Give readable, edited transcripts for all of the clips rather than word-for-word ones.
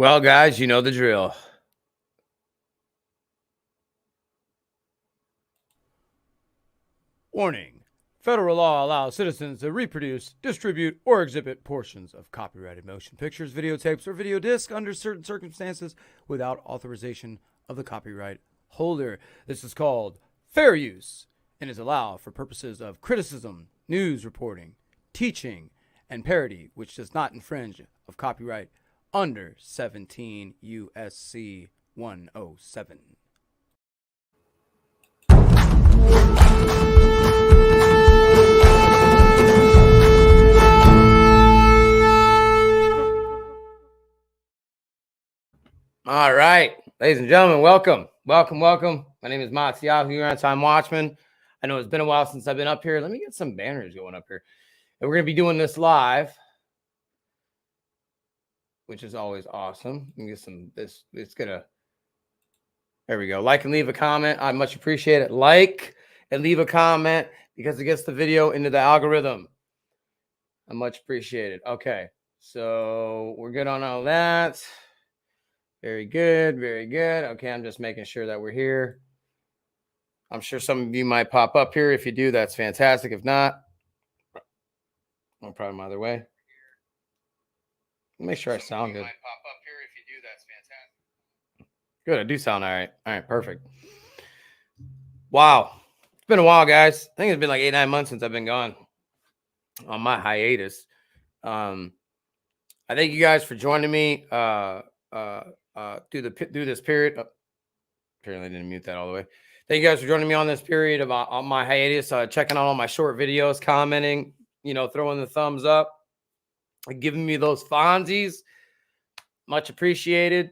Well, guys, you know the drill. Warning. Federal law allows citizens to reproduce, distribute, or exhibit portions of copyrighted motion pictures, videotapes, or video discs under certain circumstances without authorization of the copyright holder. This is called fair use and is allowed for purposes of criticism, news reporting, teaching, and parody, which does not infringe of copyright under 17 USC 107. All right, ladies and gentlemen, welcome. My name is Yahuah. You're on Time Watchman. I know it's been a while since I've been up here. Let me get some banners going up here. And we're going to be doing this live, which is always awesome. Let me get some, it's going to, there we go. Like and leave a comment. I much appreciate it. Like and leave a comment because it gets the video into the algorithm. I much appreciate it. Okay, so we're good on all that. Very good, very good. Okay, I'm just making sure that we're here. I'm sure some of you might pop up here. If you do, that's fantastic. If not, no problem either way. Make sure I sound good. Good, I do sound all right. All right, perfect. Wow, it's been a while, guys. I think it's been like 8-9 months since I've been gone on my hiatus. I thank you guys for joining me through this period. Apparently, I didn't mute that all the way. Thank you guys for joining me on this period of on my hiatus, checking out all my short videos, commenting, throwing the thumbs up, giving me those Fonzies. Much appreciated.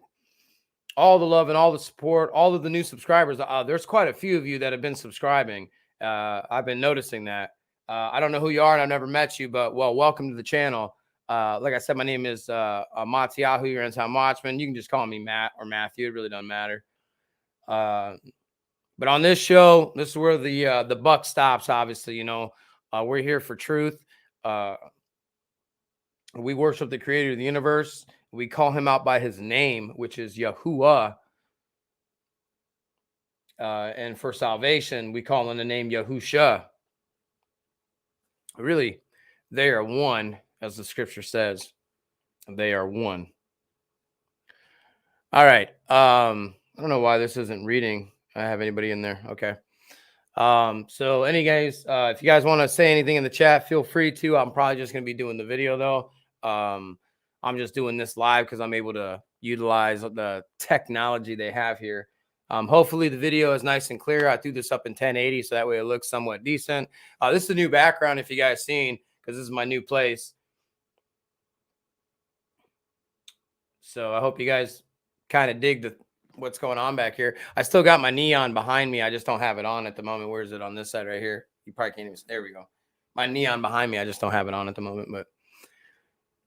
All the love and all the support, all of the new subscribers. There's quite a few of you that have been subscribing. I've been noticing that. I don't know who you are and I've never met you, but welcome to the channel. Like I said, my name is Yahuah. You're in Time Watchman. You can just call me Matt or Matthew. It really doesn't matter. But on this show, this is where the buck stops. Obviously, we're here for truth. We worship the creator of the universe. We call him out by his name, which is Yahuah. And for salvation, we call on the name Yahusha. Really, they are one, as the scripture says. They are one. All right. I don't know why this isn't reading. I have anybody in there. Okay. So if you guys want to say anything in the chat, feel free to. I'm probably just going to be doing the video though. I'm just doing this live because I'm able to utilize the technology they have here. Hopefully the video is nice and clear. I threw this up in 1080 so that way it looks somewhat decent. This is a new background if you guys seen, because this is my new place. So I hope you guys kind of dig what's going on back here. I still got my neon behind me. I just don't have it on at the moment. Where is it? On this side right here? You probably can't even. There we go. My neon behind me. I just don't have it on at the moment, but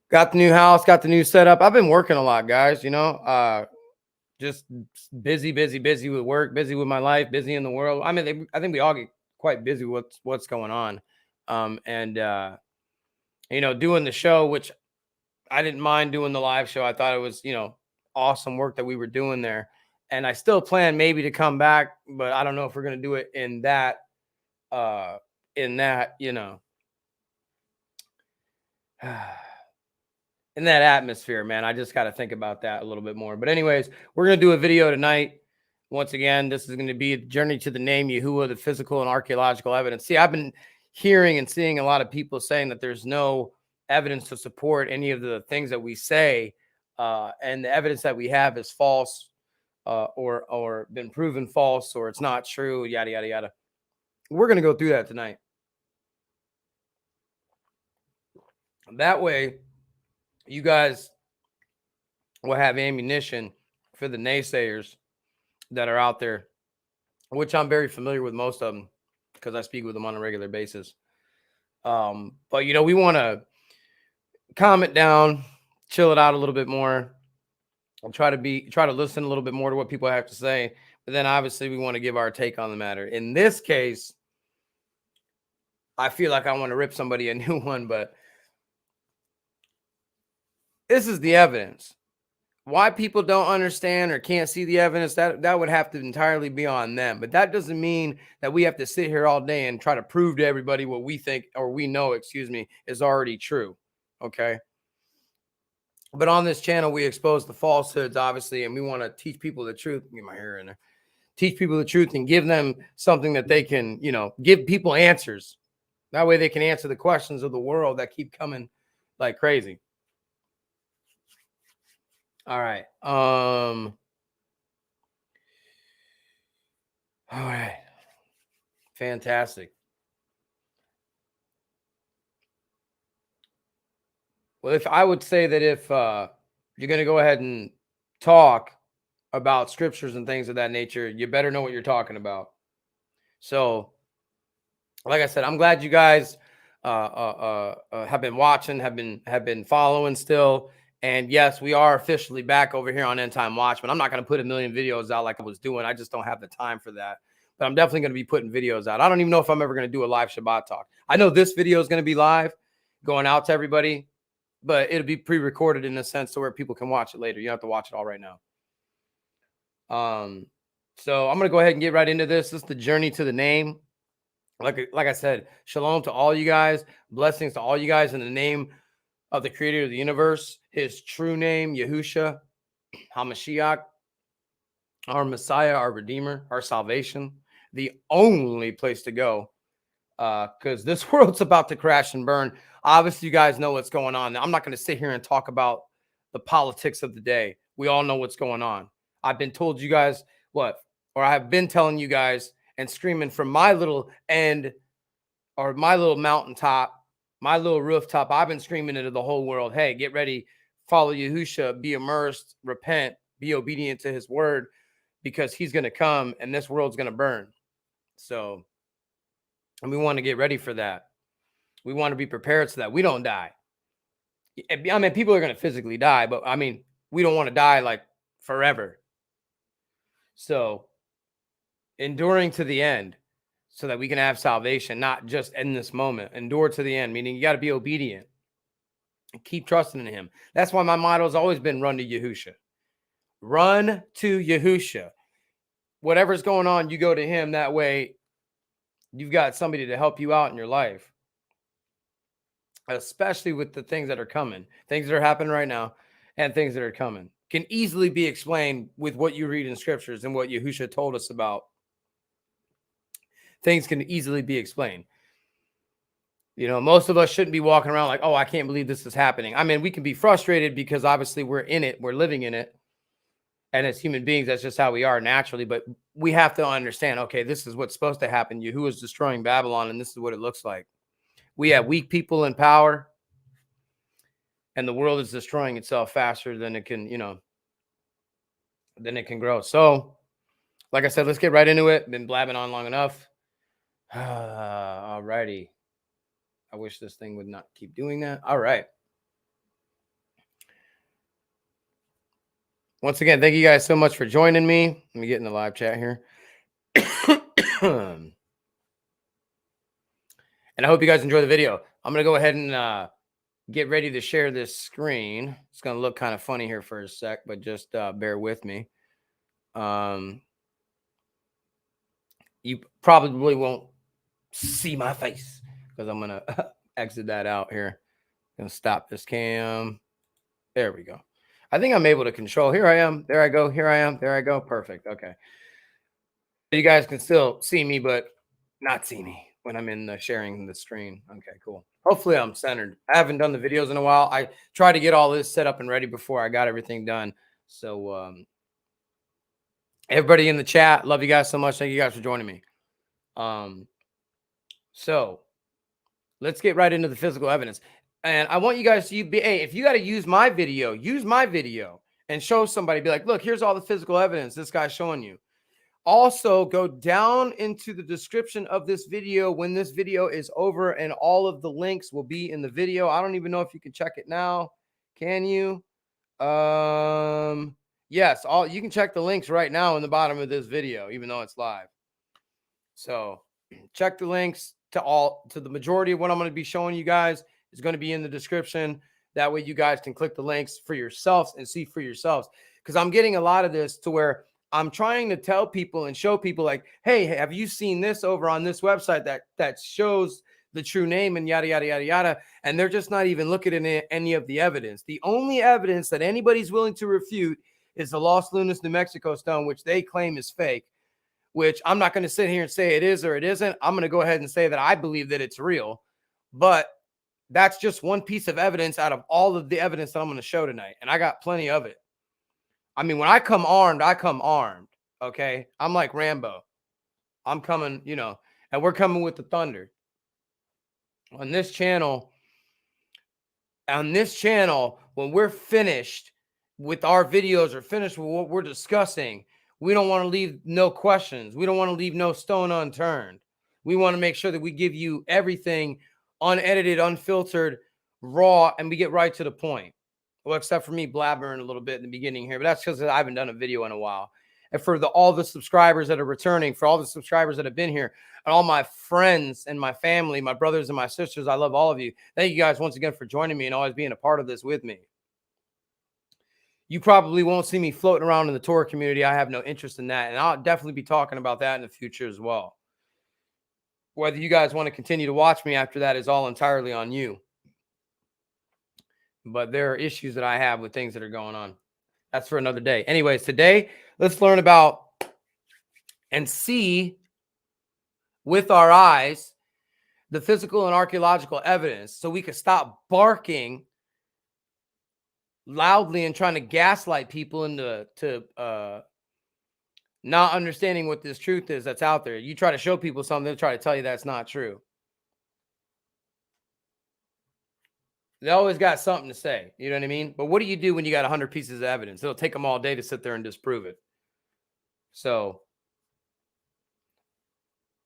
got the new house, got the new setup. I've been working a lot, guys. Just busy with work, busy with my life, busy in the world. I mean, I think we all get quite busy with what's going on. Doing the show, which I didn't mind doing the live show. I thought it was, awesome work that we were doing there. And I still plan maybe to come back, but I don't know if we're going to do it in that, in that atmosphere, man. I just got to think about that a little bit more. But anyways, we're going to do a video tonight. Once again, this is going to be a journey to the name Yahuah, the physical and archaeological evidence. See, I've been hearing and seeing a lot of people saying that there's no evidence to support any of the things that we say. And the evidence that we have is false or been proven false, or it's not true, yada, yada, yada. We're going to go through that tonight. That way, you guys will have ammunition for the naysayers that are out there, which I'm very familiar with most of them because I speak with them on a regular basis. But, we want to calm it down, chill it out a little bit more. I'll try to listen a little bit more to what people have to say. But then obviously we want to give our take on the matter. In this case, I feel like I want to rip somebody a new one, but this is the evidence. Why people don't understand or can't see the evidence, that would have to entirely be on them. But that doesn't mean that we have to sit here all day and try to prove to everybody what we think or we know, excuse me, is already true. Okay. But on this channel, we expose the falsehoods, obviously, and we want to teach people the truth. Get my hair in there. Teach people the truth and give them something that they can, give people answers. That way they can answer the questions of the world that keep coming like crazy. All right. All right. Fantastic. Well, if I would say that if you're going to go ahead and talk about scriptures and things of that nature, you better know what you're talking about. So, like I said, I'm glad you guys have been watching, have been following still. And yes, we are officially back over here on End Time Watchman. I'm not going to put a million videos out like I was doing. I just don't have the time for that. But I'm definitely going to be putting videos out. I don't even know if I'm ever going to do a live Shabbat talk. I know this video is going to be live, going out to everybody, but it'll be pre-recorded in a sense to where people can watch it later. You don't have to watch it all right now. So I'm going to go ahead and get right into this. This is the journey to the name. Like I said, shalom to all you guys. Blessings to all you guys in the name of the creator of the universe. His true name, Yahushua, HaMashiach, our Messiah, our Redeemer, our salvation. The only place to go, because this world's about to crash and burn. Obviously, you guys know what's going on. I'm not going to sit here and talk about the politics of the day. We all know what's going on. I've been told you guys or I have been telling you guys and screaming from my little end or my little mountaintop, my little rooftop. I've been screaming into the whole world, hey, get ready, follow Yahushua, be immersed, repent, be obedient to his word, because he's going to come and this world's going to burn. So, and we want to get ready for that. We want to be prepared so that we don't die. I mean, people are going to physically die, but I mean, we don't want to die like forever. So, enduring to the end so that we can have salvation, not just in this moment. Endure to the end, meaning you got to be obedient and keep trusting in him. That's why my motto has always been run to Yahushua. Run to Yahushua. Whatever's going on, you go to him. That way, you've got somebody to help you out in your life, especially with the things that are coming, things that are happening right now, and things that are coming. Can easily be explained with what you read in scriptures and what Yahushua told us about. Things can easily be explained. Most of us shouldn't be walking around like, oh, I can't believe this is happening. I mean, we can be frustrated because obviously we're in it, we're living in it. And as human beings, that's just how we are naturally. But we have to understand, okay, this is what's supposed to happen. Yahuwah is destroying Babylon, and this is what it looks like. We have weak people in power, and the world is destroying itself faster than it can, than it can grow. So, like I said, let's get right into it. Been blabbing on long enough. All righty. I wish this thing would not keep doing that. All right. Once again, thank you guys so much for joining me. Let me get in the live chat here. And I hope you guys enjoy the video. I'm going to go ahead and get ready to share this screen. It's going to look kind of funny here for a sec, but just bear with me. You probably won't see my face because I'm going to exit that out here. Going to stop this cam. There we go. I think I'm able to control. Here I am. There I go. Here I am. There I go. Perfect. Okay. You guys can still see me, but not see me when I'm in the sharing the screen. Okay, cool. Hopefully I'm centered. I haven't done the videos in a while. I tried to get all this set up and ready before I got everything done. So everybody in the chat, love you guys so much. Thank you guys for joining me. So let's get right into the physical evidence. And I want you guys to be, hey, if you got to use my video and show somebody, be like, look, here's all the physical evidence this guy's showing you. Also, go down into the description of this video when this video is over, and all of the links will be in the video. I don't even know if you can check it now. Can you? Yes, you can check the links right now in the bottom of this video, even though it's live. So check the links to the majority of what I'm going to be showing you guys is going to be in the description. That way you guys can click the links for yourselves and see for yourselves. Because I'm getting a lot of this to where I'm trying to tell people and show people like, hey, have you seen this over on this website that shows the true name and yada, yada, yada, yada. And they're just not even looking at any of the evidence. The only evidence that anybody's willing to refute is the Los Lunas, New Mexico stone, which they claim is fake, which I'm not going to sit here and say it is or it isn't. I'm going to go ahead and say that I believe that it's real. But that's just one piece of evidence out of all of the evidence that I'm going to show tonight. And I got plenty of it. I mean, when I come armed, I come armed. Okay. I'm like Rambo. I'm coming, and we're coming with the thunder. On this channel, when we're finished with our videos or finished with what we're discussing, we don't want to leave no questions. We don't want to leave no stone unturned. We want to make sure that we give you everything unedited, unfiltered, raw, and we get right to the point. Well, except for me blabbering a little bit in the beginning here, but that's because I haven't done a video in a while. And for all the subscribers that are returning, for all the subscribers that have been here, and all my friends and my family, my brothers and my sisters, I love all of you. Thank you guys once again for joining me and always being a part of this with me. You probably won't see me floating around in the Torah community. I have no interest in that. And I'll definitely be talking about that in the future as well. Whether you guys want to continue to watch me after that is all entirely on you. But there are issues that I have with things that are going on. That's for another day. Anyways, today, let's learn about and see with our eyes the physical and archaeological evidence so we can stop barking loudly and trying to gaslight people into not understanding what this truth is that's out there. You try to show people something, they'll try to tell you that's not true. They always got something to say. You know what I mean? But what do you do when you got 100 pieces of evidence? It'll take them all day to sit there and disprove it. So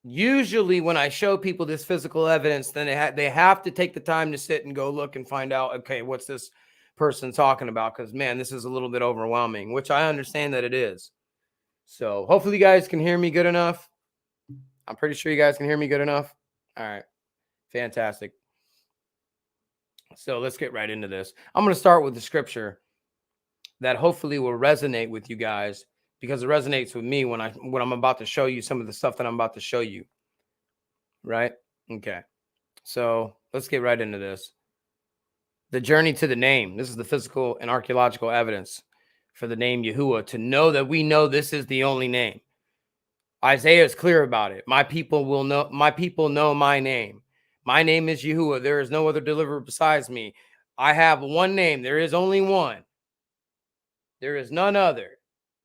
usually when I show people this physical evidence, then they have to take the time to sit and go look and find out, okay, what's this person talking about? Because, man, this is a little bit overwhelming, which I understand that it is. So hopefully you guys can hear me good enough. I'm pretty sure you guys can hear me good enough. All right. Fantastic. So let's get right into this. I'm going to start with the scripture that hopefully will resonate with you guys because it resonates with me when I'm about to show you some of the stuff that I'm about to show you. Right? Okay. So let's get right into this. The journey to the name. This is the physical and archaeological evidence for the name Yahuah to know that we know this is the only name. Isaiah is clear about it. My people know my name. My name is Yahuah. There is no other deliverer besides me. I have one name. There is only one. There is none other.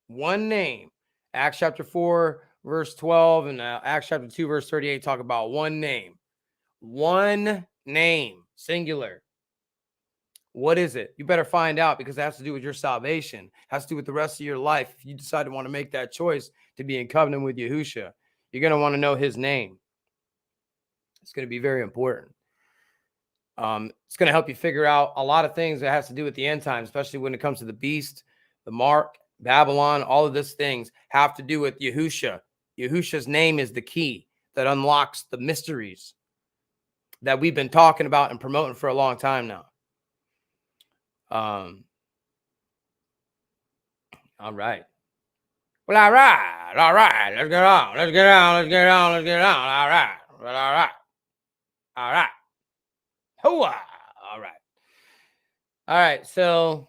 One name. Acts chapter 4, verse 12, and Acts chapter 2, verse 38 talk about one name. One name. Singular. What is it? You better find out because it has to do with your salvation. It has to do with the rest of your life. If you decide to want to make that choice to be in covenant with Yahushua, you're going to want to know his name. It's going to be very important. It's going to help you figure out a lot of things that has to do with the end time, especially when it comes to the beast, the mark, Babylon. All of these things have to do with Yahushua. Yahushua's name is the key that unlocks the mysteries that we've been talking about and promoting for a long time now. All right. Well, all right. Let's get on. All right. Yahuah. All right. So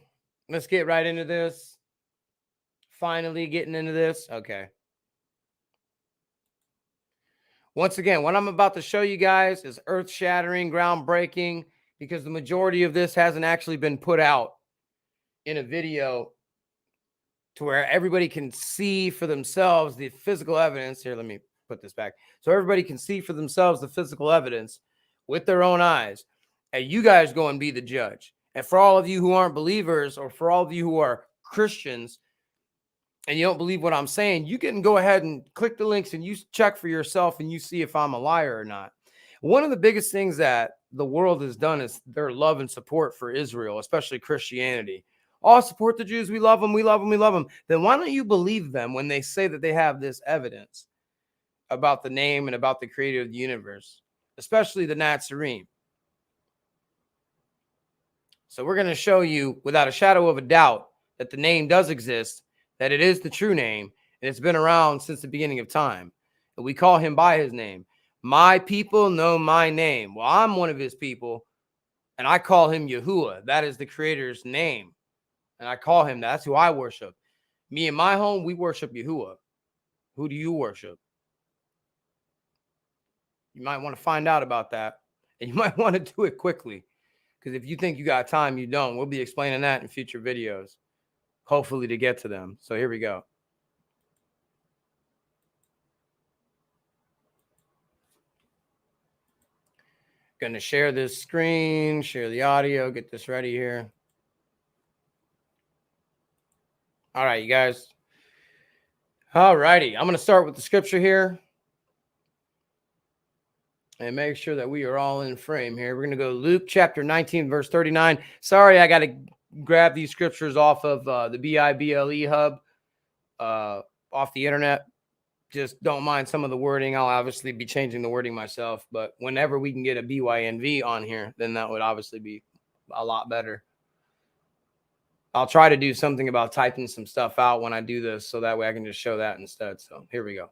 let's get right into this. Finally getting into this. Okay. Once again, what I'm about to show you guys is earth-shattering, groundbreaking, because the majority of this hasn't actually been put out in a video to where everybody can see for themselves the physical evidence. Here, let me put this back. So everybody can see for themselves the physical evidence with their own eyes. And you guys go and be the judge. And for all of you who aren't believers, or for all of you who are Christians, and you don't believe what I'm saying, you can go ahead and click the links and you check for yourself and you see if I'm a liar or not. One of the biggest things that the world has done is their love and support for Israel, especially Christianity. Oh, support the Jews. We love them. We love them. We love them. Then why don't you believe them when they say that they have this evidence about the name and about the creator of the universe, especially the Nazarene? So we're going to show you without a shadow of a doubt that the name does exist, that it is the true name, and it's been around since the beginning of time. And we call him by his name. My people know my name. Well, I'm one of his people, and I call him Yahuah. That is the creator's name. And I call him that. That's who I worship. Me and my home, we worship Yahuah. Who do you worship? You might want to find out about that. And you might want to do it quickly. Because if you think you got time, you don't. We'll be explaining that in future videos, hopefully to get to them. So here we go. Going to share this screen, share the audio, get this ready here. All right, you guys. All righty. I'm going to start with the scripture here. And make sure that we are all in frame here. We're going to go Luke chapter 19, verse 39. Sorry, I got to grab these scriptures off of the BIBLE hub, off the internet. Just don't mind some of the wording. I'll obviously be changing the wording myself. But whenever we can get a BYNV on here, then that would obviously be a lot better. I'll try to do something about typing some stuff out when I do this, so that way I can just show that instead. So here we go.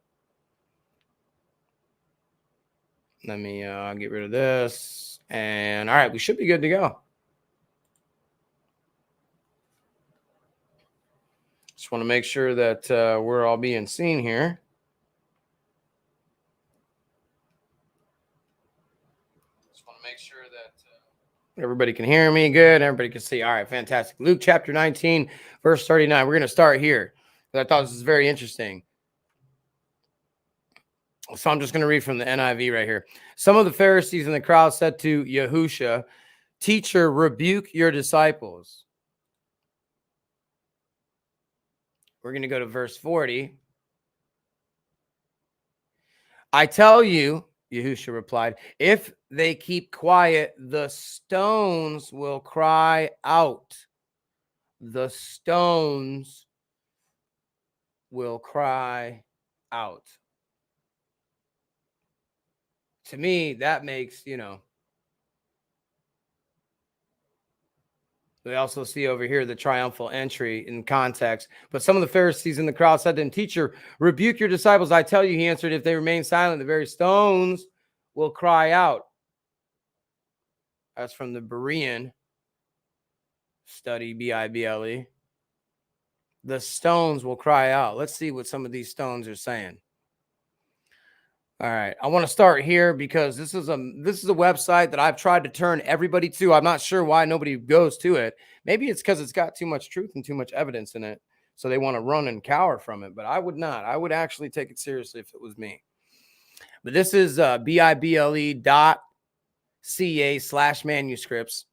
Let me get rid of this. And all right, we should be good to go. Just want to make sure that we're all being seen here. Just want to make sure that everybody can hear me good. Everybody can see. All right, fantastic. Luke chapter 19, verse 39. We're going to start here. I thought this was very interesting. So I'm just going to read from the NIV right here. Some of the Pharisees in the crowd said to Yahushua, "Teacher, rebuke your disciples." We're going to go to verse 40. "I tell you," Yahushua replied, "if they keep quiet, the stones will cry out." The stones will cry out. To me, that makes, we also see over here the triumphal entry in context. But some of the Pharisees in the crowd said to him, "Teacher, rebuke your disciples." "I tell you," he answered, "if they remain silent, the very stones will cry out." That's from the Berean study, BIBLE. The stones will cry out. Let's see what some of these stones are saying. All right, I want to start here because this is a website that I've tried to turn everybody to. I'm not sure why nobody goes to it. Maybe it's because it's got too much truth and too much evidence in it, so they want to run and cower from it. But I would not. I would actually take it seriously if it was me. But this is bible.ca/manuscripts,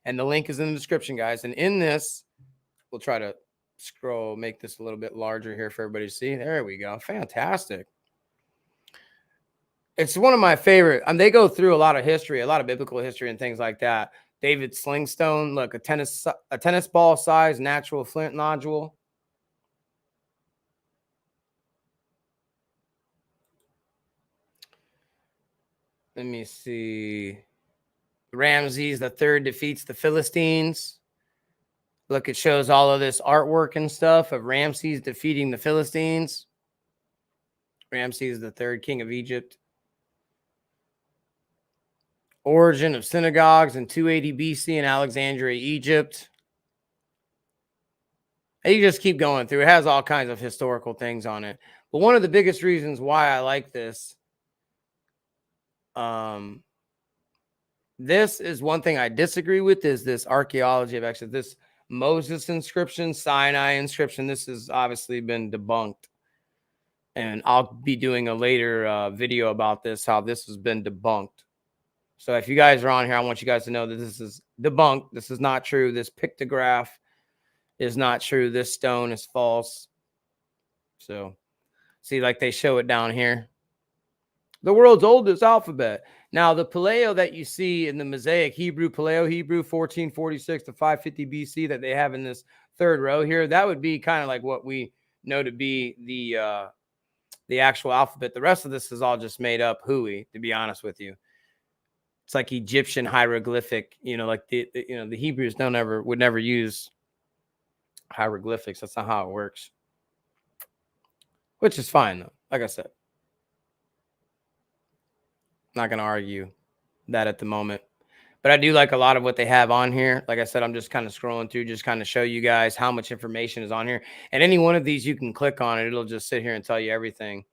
and the link is in the description, guys. And in this, we'll try to scroll, make this a little bit larger here for everybody to see. There we go. Fantastic. It's one of my favorite. They go through a lot of history, a lot of biblical history and things like that. David Slingstone, look, a tennis ball size natural flint nodule. Let me see. Ramses III defeats the Philistines. Look, it shows all of this artwork and stuff of Ramses defeating the Philistines. Ramses III, king of Egypt. Origin of synagogues in 280 BC in Alexandria, Egypt. And you just keep going through. It has all kinds of historical things on it. But one of the biggest reasons why I like this, this is one thing I disagree with, is this archaeology of Exodus. This Moses inscription, Sinai inscription, this has obviously been debunked. And I'll be doing a later video about this, how this has been debunked. So if you guys are on here, I want you guys to know that this is debunked. This is not true. This pictograph is not true. This stone is false. So see, like they show it down here. The world's oldest alphabet. Now, the Paleo that you see in the Mosaic Hebrew, Paleo Hebrew, 1446 to 550 BC that they have in this third row here, that would be kind of like what we know to be the actual alphabet. The rest of this is all just made up hooey, to be honest with you. It's like Egyptian hieroglyphic, like the Hebrews would never use hieroglyphics. That's not how it works, which is fine though. Like I said, not going to argue that at the moment, but I do like a lot of what they have on here. Like I said, I'm just kind of scrolling through, just kind of show you guys how much information is on here. And any one of these you can click on it. It'll just sit here and tell you everything.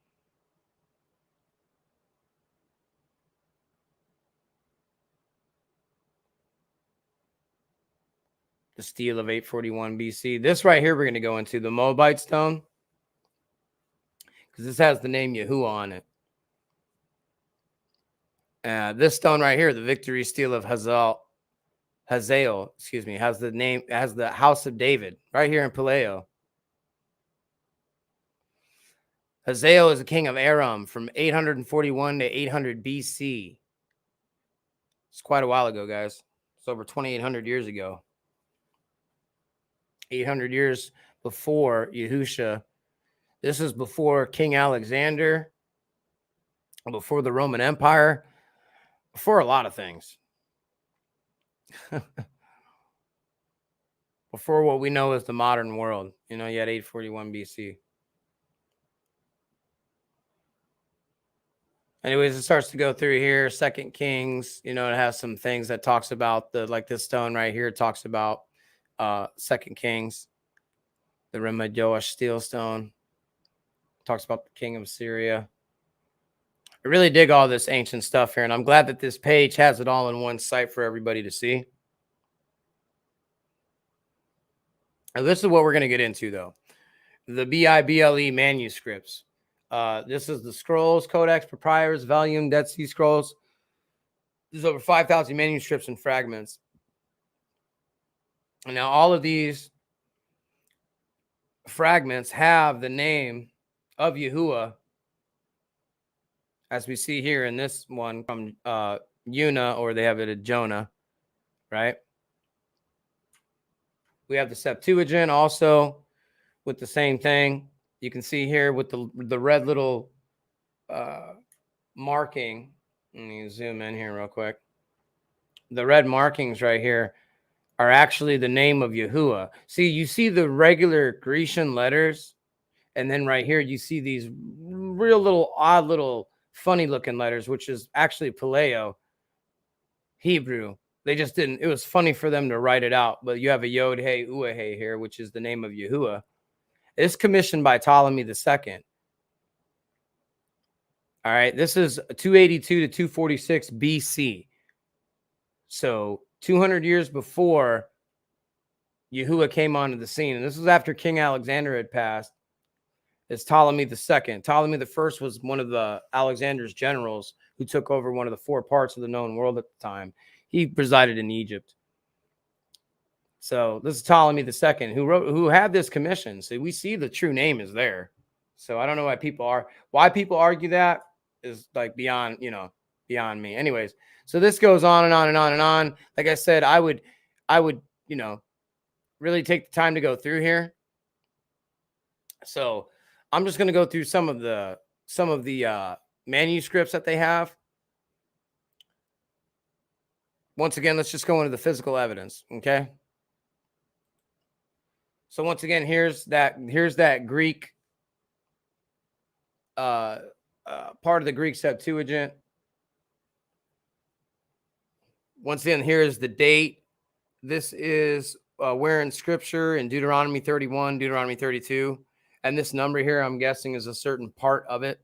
The steel of 841 BC. This right here, we're going to go into the Moabite stone, because this has the name Yahuah on it. This stone right here, the victory steel of Hazael, has the name, has the house of David right here in Paleo. Hazael is the king of Aram from 841 to 800 BC. It's quite a while ago, guys. It's over 2,800 years ago. 800 years before Yahusha. This is before King Alexander, before the Roman Empire, before a lot of things. Before what we know as the modern world. You had 841 BC. Anyways, it starts to go through here. Second Kings, it has some things that talks about like this stone right here talks about Second Kings. The Remadosh steel stone talks about the king of Syria. I really dig all this ancient stuff here, and I'm glad that this page has it all in one site for everybody to see. And this is what we're going to get into, though. The Bible manuscripts. This is the Scrolls, Codex, Papyrus, Volume, Dead Sea Scrolls. There's over 5,000 manuscripts and fragments. And now all of these fragments have the name of Yahuah, as we see here in this one from Una, or they have it at Jonah, right? We have the Septuagint also with the same thing. You can see here with the red little marking. Let me zoom in here real quick. The red markings right here are actually the name of Yahuah. See, you see the regular Grecian letters, and then right here you see these real little odd little funny looking letters, which is actually Paleo Hebrew. They just didn't, it was funny for them to write it out, but you have a Yod Hey Ua Hey here, which is the name of Yahuah. It's commissioned by Ptolemy II. All right, this is 282 to 246 BC. So 200 years before Yahuah came onto the scene. And this was after King Alexander had passed. It's Ptolemy II. Ptolemy I was one of the Alexander's generals who took over one of the 4 parts of the known world at the time. He resided in Egypt. So this is Ptolemy II who had this commission. So we see the true name is there. So I don't know why people argue that is like beyond me. Anyways, so this goes on and on and on and on. Like I said, I would really take the time to go through here. So I'm just going to go through some of the manuscripts that they have. Once again, let's just go into the physical evidence, okay? So once again, here's that Greek part of the Greek Septuagint. Once again, here's the date. This is where in Scripture in Deuteronomy 31, Deuteronomy 32, and this number here, I'm guessing, is a certain part of it.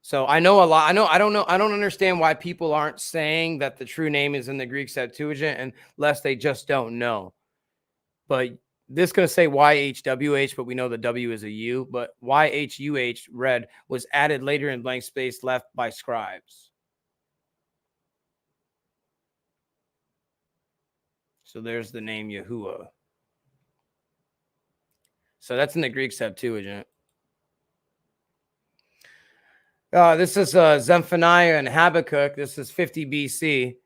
So I know a lot. I don't understand why people aren't saying that the true name is in the Greek Septuagint unless they just don't know. But this is going to say YHWH, but we know the W is a U. But YHUH read was added later in blank space left by scribes. So there's the name Yahuah. So that's in the Greek Septuagint. This is Zephaniah and Habakkuk. This is 50 BC.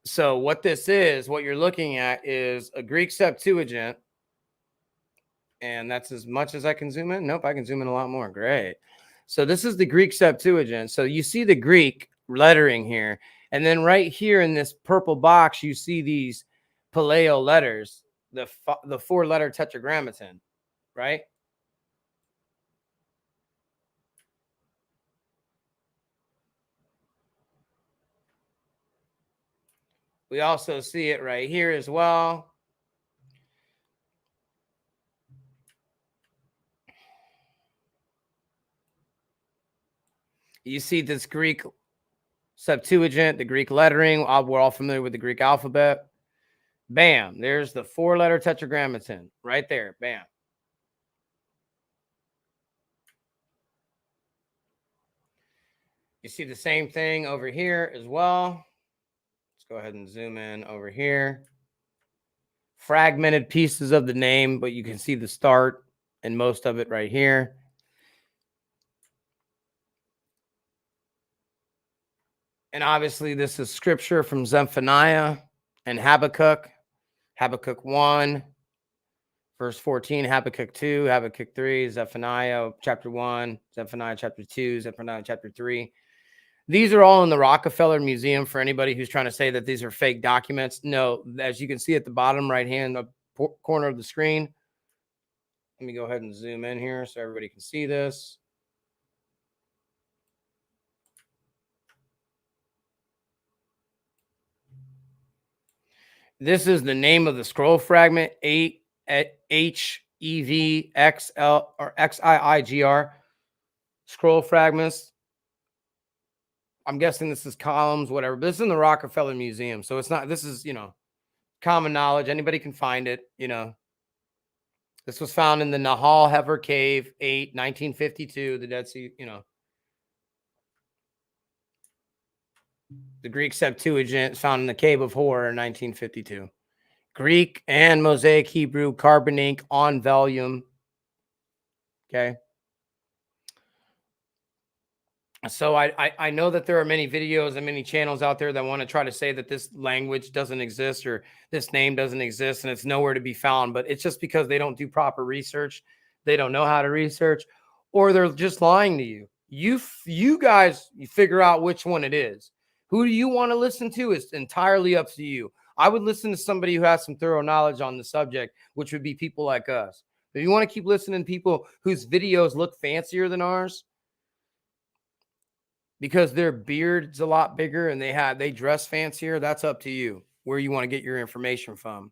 So what you're looking at is a Greek Septuagint. And that's as much as I can zoom in. Nope, I can zoom in a lot more. Great. So this is the Greek Septuagint. So you see the Greek lettering here. And then right here in this purple box, you see these Paleo letters, the 4-letter tetragrammaton, right? We also see it right here as well. You see this Greek Septuagint, the Greek lettering. We're all familiar with the Greek alphabet. Bam. There's the 4-letter tetragrammaton right there. Bam. You see the same thing over here as well. Let's go ahead and zoom in over here. Fragmented pieces of the name, but you can see the start and most of it right here. And obviously, this is scripture from Zephaniah and Habakkuk. Habakkuk 1, verse 14, Habakkuk 2, Habakkuk 3, Zephaniah chapter 1, Zephaniah chapter 2, Zephaniah chapter 3. These are all in the Rockefeller Museum for anybody who's trying to say that these are fake documents. No, as you can see at the bottom right-hand corner of the screen. Let me go ahead and zoom in here so everybody can see this. This is the name of the scroll fragment, HEVXL or XIIGR scroll fragments. I'm guessing this is columns, whatever. But this is in the Rockefeller Museum. So it's not, this is, common knowledge. Anybody can find it, This was found in the Nahal Hever Cave, 1952, the Dead Sea, The Greek Septuagint is found in the Cave of Horror in 1952. Greek and Mosaic Hebrew carbon ink on vellum. Okay. So I know that there are many videos and many channels out there that want to try to say that this language doesn't exist or this name doesn't exist and it's nowhere to be found, but it's just because they don't do proper research. They don't know how to research, or they're just lying to you. You guys, you figure out which one it is. Who do you want to listen to? It's entirely up to you. I would listen to somebody who has some thorough knowledge on the subject, which would be people like us. If you want to keep listening to people whose videos look fancier than ours, because their beard's a lot bigger and they dress fancier, that's up to you where you want to get your information from.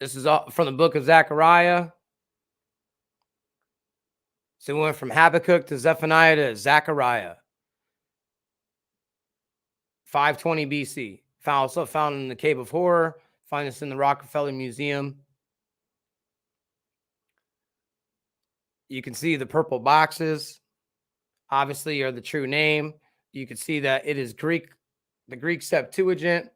This is all from the book of Zechariah. So we went from Habakkuk to Zephaniah to Zechariah. 520 BC. Also found in the Cave of Horror. Find this in the Rockefeller Museum. You can see the purple boxes. Obviously, are the true name. You can see that it is Greek, the Greek Septuagint.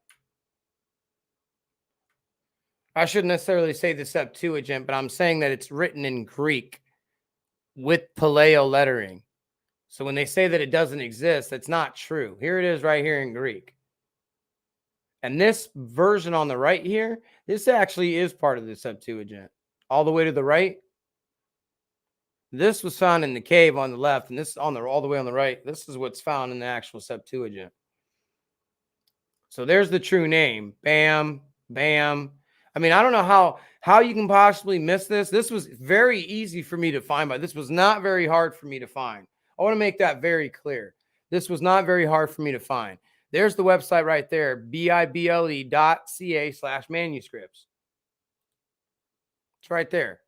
I shouldn't necessarily say the Septuagint, but I'm saying that it's written in Greek with Paleo lettering. So when they say that it doesn't exist, that's not true. Here it is right here in Greek. And this version on the right here, this actually is part of the Septuagint. All the way to the right. This was found in the cave on the left, and this on the all the way on the right. This is what's found in the actual Septuagint. So there's the true name. Bam, bam. I mean, I don't know how you can possibly miss this. This was very easy for me to find, but this was not very hard for me to find. I want to make that very clear. This was not very hard for me to find. There's the website right there, bible.ca/manuscripts. It's right there.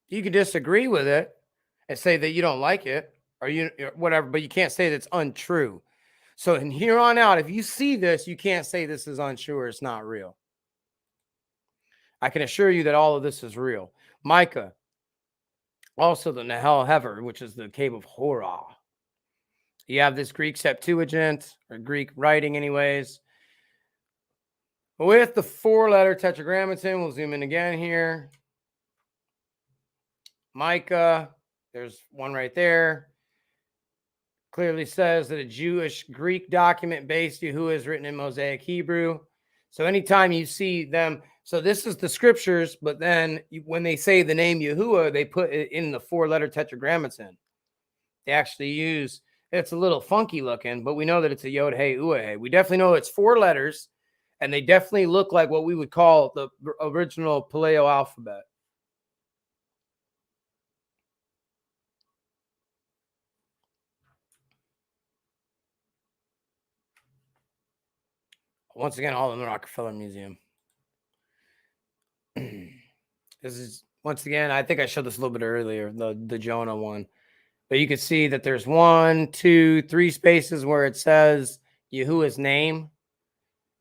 You could disagree with it and say that you don't like it or whatever, but you can't say that's untrue. So in here on out, if you see this, you can't say this is untrue or it's not real. I can assure you that all of this is real. Micah, also the Nahal Hever, which is the Cave of Horror. You have this Greek Septuagint, or Greek writing anyways. With the 4-letter tetragrammaton, we'll zoom in again here. Micah, there's one right there. Clearly says that a Jewish Greek document based Yahuah is written in Mosaic Hebrew. So anytime you see them So this is the scriptures, but then when they say the name Yahuah, they put it in the 4-letter tetragrammaton. They actually use, it's a little funky looking, but we know that it's a Yod Hey Uah Hey. We definitely know it's 4 letters, and they definitely look like what we would call the original Paleo alphabet. Once again, all in the Rockefeller Museum. This is, once again, I think I showed this a little bit earlier, the Jonah one. But you can see that there's 1, 2, 3 spaces where it says Yahuwah's name.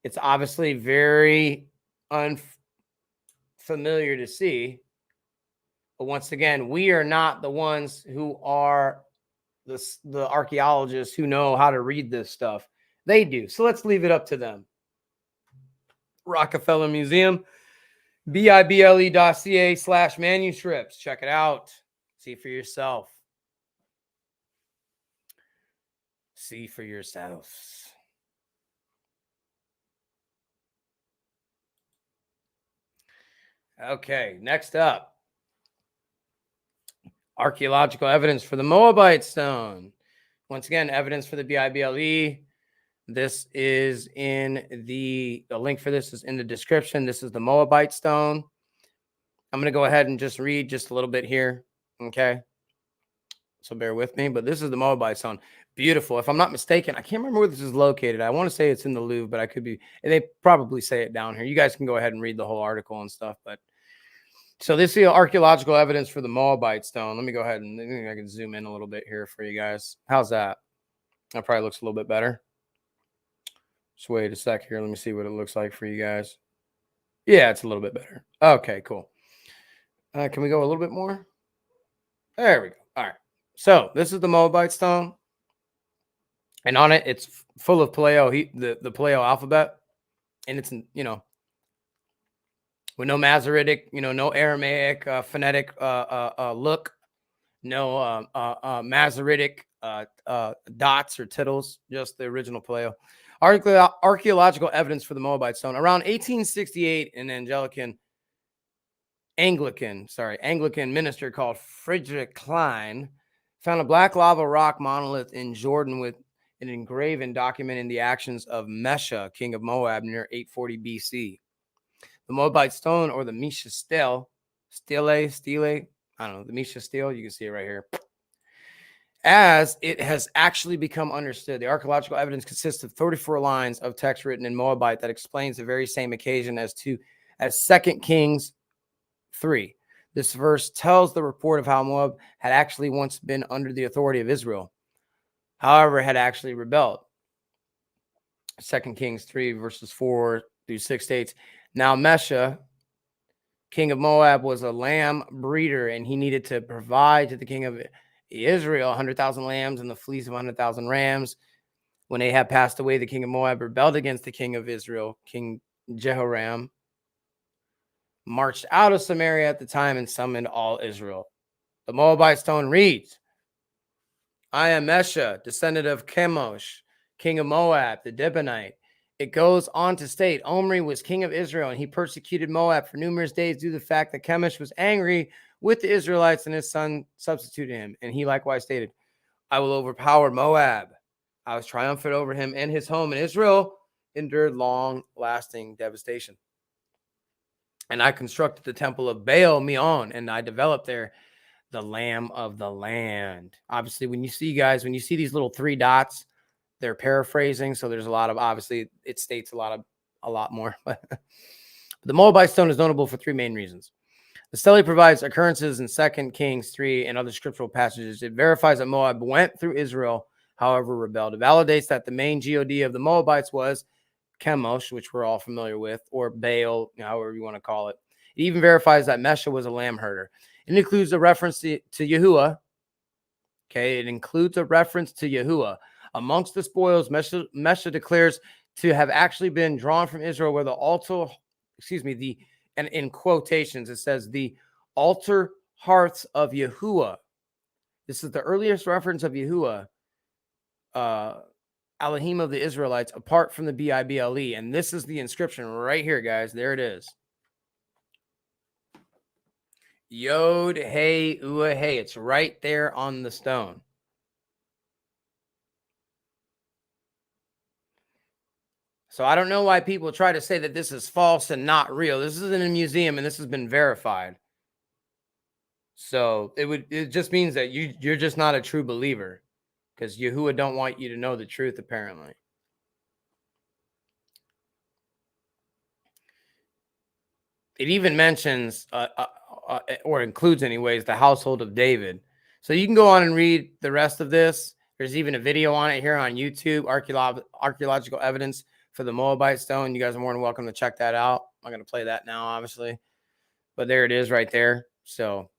It's obviously very unfamiliar to see. But once again, we are not the ones who are the archaeologists who know how to read this stuff. They do. So let's leave it up to them. Rockefeller Museum, bible.ca/manuscripts. Check it out. See for yourself. See for yourselves. Okay, next up. Archaeological evidence for the Moabite stone. Once again, evidence for the Bible. This is in the link for this is in the description. This is the Moabite stone. I'm going to go ahead and just read just a little bit here. Okay. So bear with me, but this is the Moabite stone. Beautiful. If I'm not mistaken, I can't remember where this is located. I want to say it's in the Louvre, but I could be, they probably say it down here. You guys can go ahead and read the whole article and stuff, but so this is archaeological evidence for the Moabite stone. Let me go ahead and I can zoom in a little bit here for you guys. How's that? That probably looks a little bit better. Just wait a sec here. Let me see what it looks like for you guys. Yeah, it's a little bit better. Okay, cool. Can we go a little bit more? There we go. All right. So this is the Moabite stone. And on it, it's full of Paleo, the Paleo alphabet. And it's, with no Masoretic, no Aramaic phonetic look, no Masoretic dots or tittles, just the original Paleo. Archaeological evidence for the Moabite stone. Around 1868, an Anglican minister called Friedrich Klein found a black lava rock monolith in Jordan with an engraving documenting the actions of Mesha, king of Moab, near 840 BC. The Moabite stone, or the Mesha stele, I don't know, the Mesha stele, you can see it right here. As it has actually become understood, the archaeological evidence consists of 34 lines of text written in Moabite that explains the very same occasion as 2 Kings 3. This verse tells the report of how Moab had actually once been under the authority of Israel, however, had actually rebelled. 2 Kings 3, verses 4 through 6 states, now Mesha, king of Moab, was a lamb breeder, and he needed to provide to the king of Israel 100,000 lambs and the fleece of 100,000 rams. When they had passed away, the king of Moab rebelled against the king of Israel. King Jehoram marched out of Samaria at the time and summoned all Israel. The Moabite stone reads, I am Mesha, descendant of Chemosh, king of Moab, the Dibonite. It goes on to state, Omri was king of Israel, and he persecuted Moab for numerous days due to the fact that Chemosh was angry with the Israelites, and his son substituted him. And he likewise stated, I will overpower Moab. I was triumphant over him, and his home in Israel endured long-lasting devastation. And I constructed the temple of Baal Meon, and I developed there the Lamb of the land. Obviously, when you see these little 3 dots, they're paraphrasing. So there's a lot of, obviously, it states a lot more. But the Moabite stone is notable for 3 main reasons. The stele provides occurrences in 2 Kings 3 and other scriptural passages. It verifies that Moab went through Israel, however, rebelled. It validates that the main god of the Moabites was Chemosh, which we're all familiar with, or Baal, however you want to call it. It even verifies that Mesha was a lamb herder. It includes a reference to Yahuah. Okay, it includes a reference to Yahuah. Amongst the spoils, Mesha declares to have actually been drawn from Israel, where the altar, and in quotations, it says the altar hearths of Yahuah. This is the earliest reference of Yahuah, Elohim of the Israelites, apart from the Bible. And this is the inscription right here, guys. There it is. Yod, hey, uah, hey. It's right there on the stone. So I don't know why people try to say that this is false and not real. This is in a museum and this has been verified. So it just means that you're just not a true believer, because Yahuah don't want you to know the truth, apparently. It even mentions or includes anyways the household of David. So you can go on and read the rest of this. There's even a video on it here on YouTube, archaeological evidence for the Moabite stone. You guys are more than welcome to check that out. I'm going to play that now, obviously, but there it is right there. So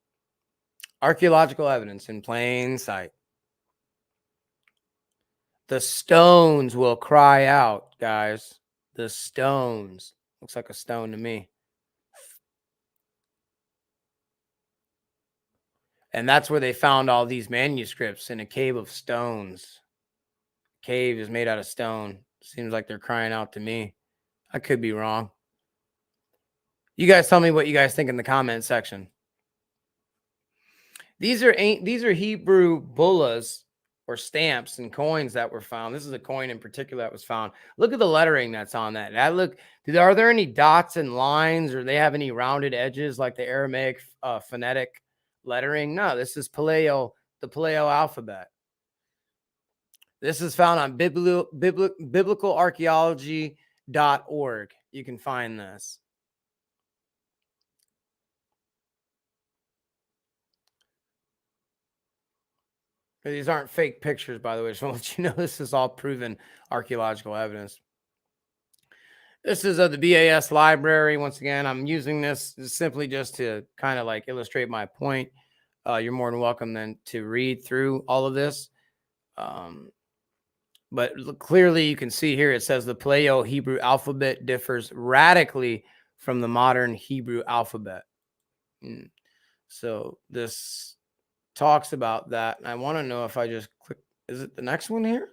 archaeological evidence in plain sight. The stones will cry out, guys. The stones. Looks like a stone to me. And that's where they found all these manuscripts, in a cave of stones. Cave is made out of stone. Seems like they're crying out to me. I could be wrong. You guys tell me what you guys think in the comment section. These are Hebrew bullahs or stamps and coins that were found. This is a coin in particular that was found. Look at the lettering that's on that. Are there any dots and lines, or they have any rounded edges like the Aramaic phonetic lettering? No, this is the Paleo alphabet. This is found on biblicalarchaeology.org. You can find this. These aren't fake pictures, by the way. Just want to let you know this is all proven archaeological evidence. This is the BAS library. Once again, I'm using this simply just to kind of like illustrate my point. You're more than welcome then to read through all of this. But clearly you can see here it says the Paleo Hebrew alphabet differs radically from the modern Hebrew alphabet. So this talks about that. And I want to know if I just click, is it the next one here?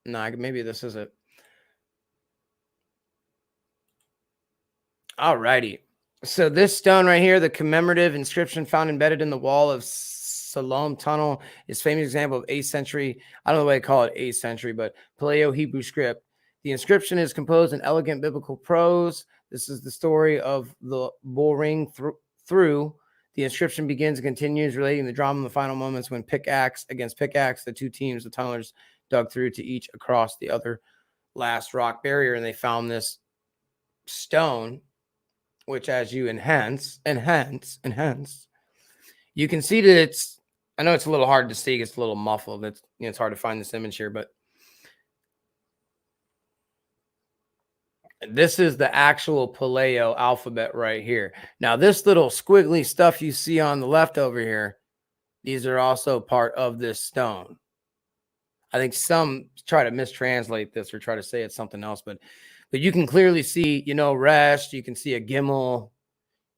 No, maybe this is it. All righty. So this stone right here, the commemorative inscription found embedded in the wall of Siloam Tunnel, is a famous example of 8th century. I don't know why they call it 8th century, but Paleo Hebrew script. The inscription is composed in elegant biblical prose. This is the story of the bull ring through. The inscription begins and continues relating the drama in the final moments when pickaxe against pickaxe, the two teams, the tunnelers, dug through to each across the other last rock barrier, and they found this stone, which as you enhance, you can see that it's, I know it's a little hard to see, it's a little muffled. It's hard to find this image here, but this is the actual Paleo alphabet right here. Now, this little squiggly stuff you see on the left over here, these are also part of this stone. I think some try to mistranslate this or try to say it's something else, but you can clearly see, Resh, you can see a Gimel,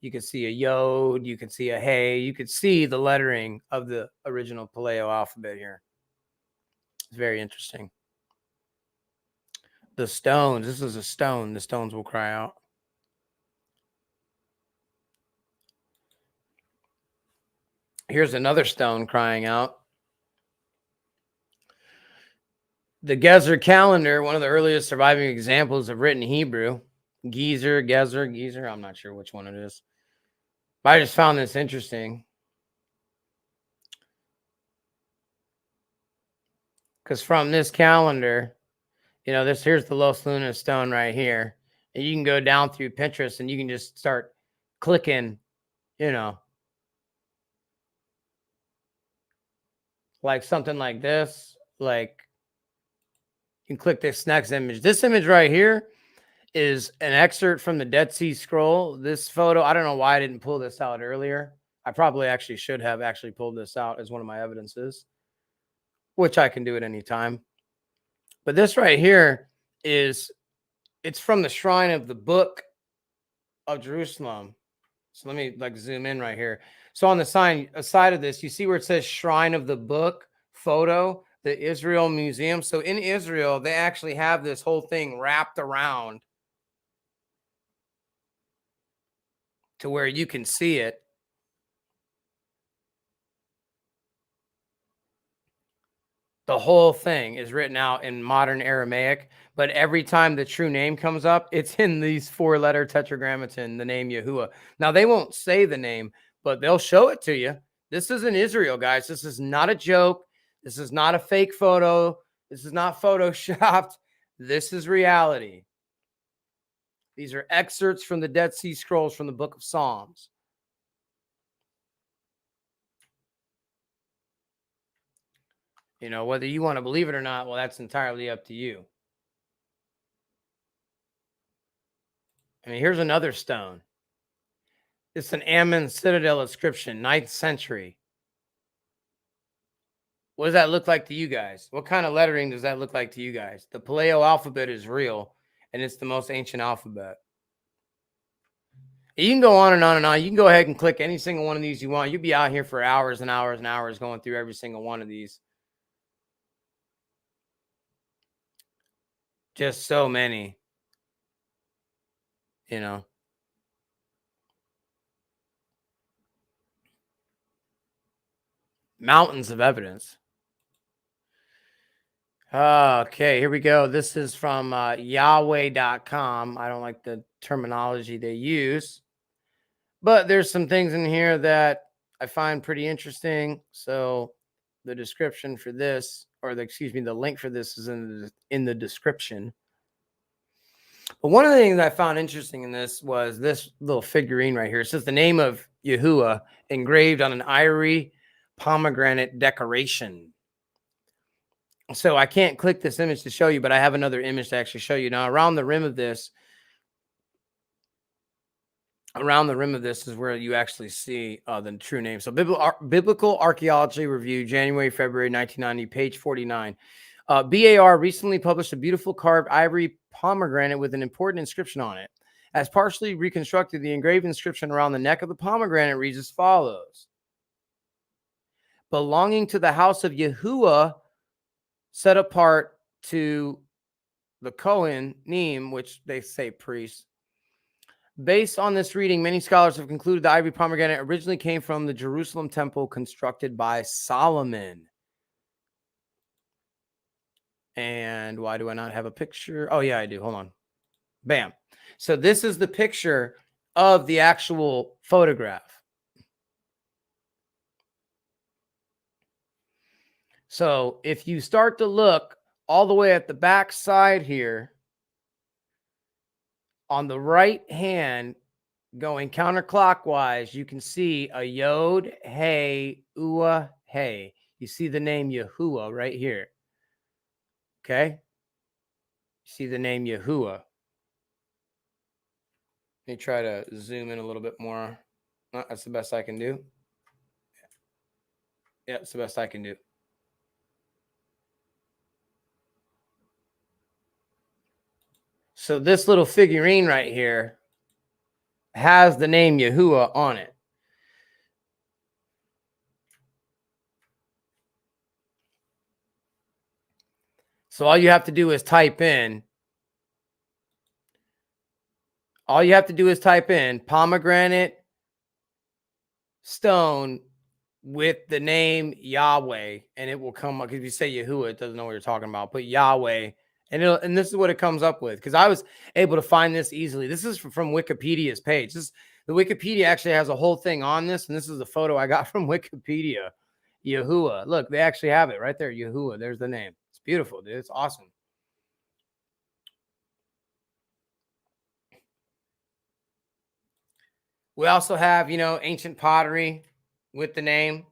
you can see a Yod, you can see a Hey, you could see the lettering of the original Paleo alphabet here. It's very interesting. The stones, this is a stone. The stones will cry out. Here's another stone crying out. The Gezer calendar, one of the earliest surviving examples of written Hebrew. Gezer, I'm not sure which one it is. But I just found this interesting. Because from this calendar, here's the Los Lunas stone right here. And you can go down through Pinterest and you can just start clicking, like something like this. Like, you can click this next image. This image right here is an excerpt from the Dead Sea Scroll. This photo, I don't know why I didn't pull this out earlier. I probably actually should have actually pulled this out as one of my evidences, which I can do at any time. But this right here it's from the shrine of the Book of Jerusalem. So let me zoom in right here. So on the side of this, you see where it says Shrine of the Book photo, the Israel Museum. So in Israel, they actually have this whole thing wrapped around to where you can see it. The whole thing is written out in modern Aramaic, but every time the true name comes up, it's in these 4-letter tetragrammaton, the name Yahuah. Now, they won't say the name, but they'll show it to you. This is in Israel, guys. This is not a joke. This is not a fake photo. This is not photoshopped. This is reality. These are excerpts from the Dead Sea Scrolls from the book of Psalms. You know, whether you want to believe it or not, well, that's entirely up to you. I mean, here's another stone. It's an Ammon Citadel inscription, 9th century. What does that look like to you guys? What kind of lettering does that look like to you guys? The Paleo alphabet is real, and it's the most ancient alphabet. You can go on and on and on. You can go ahead and click any single one of these you want. You'll be out here for hours and hours and hours going through every single one of these. Just so many, you know. Mountains of evidence. Okay, here we go. This is from Yahuah.com. I don't like the terminology they use, but there's some things in here that I find pretty interesting. So the description for this, or the link for this is in the description. But one of the things I found interesting in this was this little figurine right here. It says the name of Yahuah engraved on an ivory pomegranate decoration. So I can't click this image to show you, but I have another image to actually show you. Now, around the rim of this is where you actually see the true name. So Biblical Archaeology Review, January, February 1990, page 49. BAR recently published a beautiful carved ivory pomegranate with an important inscription on it. As partially reconstructed, the engraved inscription around the neck of the pomegranate reads as follows. Belonging to the house of Yahuah, set apart to the Kohen, Neem, which they say priest. Based on this reading, many scholars have concluded the ivory pomegranate originally came from the Jerusalem temple constructed by Solomon. And why do I not have a picture? Oh, yeah, I do. Hold on. Bam. So this is the picture of the actual photograph. So if you start to look all the way at the back side here, on the right hand, going counterclockwise, you can see a Yod, Hey, Uah, Hey. You see the name Yahuah right here. Okay? You see the name Yahuah. Let me try to zoom in a little bit more. That's the best I can do. Yeah, it's the best I can do. So this little figurine right here has the name Yahuah on it. So all you have to do is type in. Pomegranate stone with the name Yahweh, and it will come up. Because if you say Yahuah, it doesn't know what you're talking about. Put Yahweh, and this is what it comes up with. Because I was able to find this easily. This is from Wikipedia's page. The Wikipedia actually has a whole thing on this, and this is the photo I got from Wikipedia. Yahuah. Look, they actually have it right there. Yahuah. There's the name. It's beautiful, dude. It's awesome. We also have, ancient pottery with the name.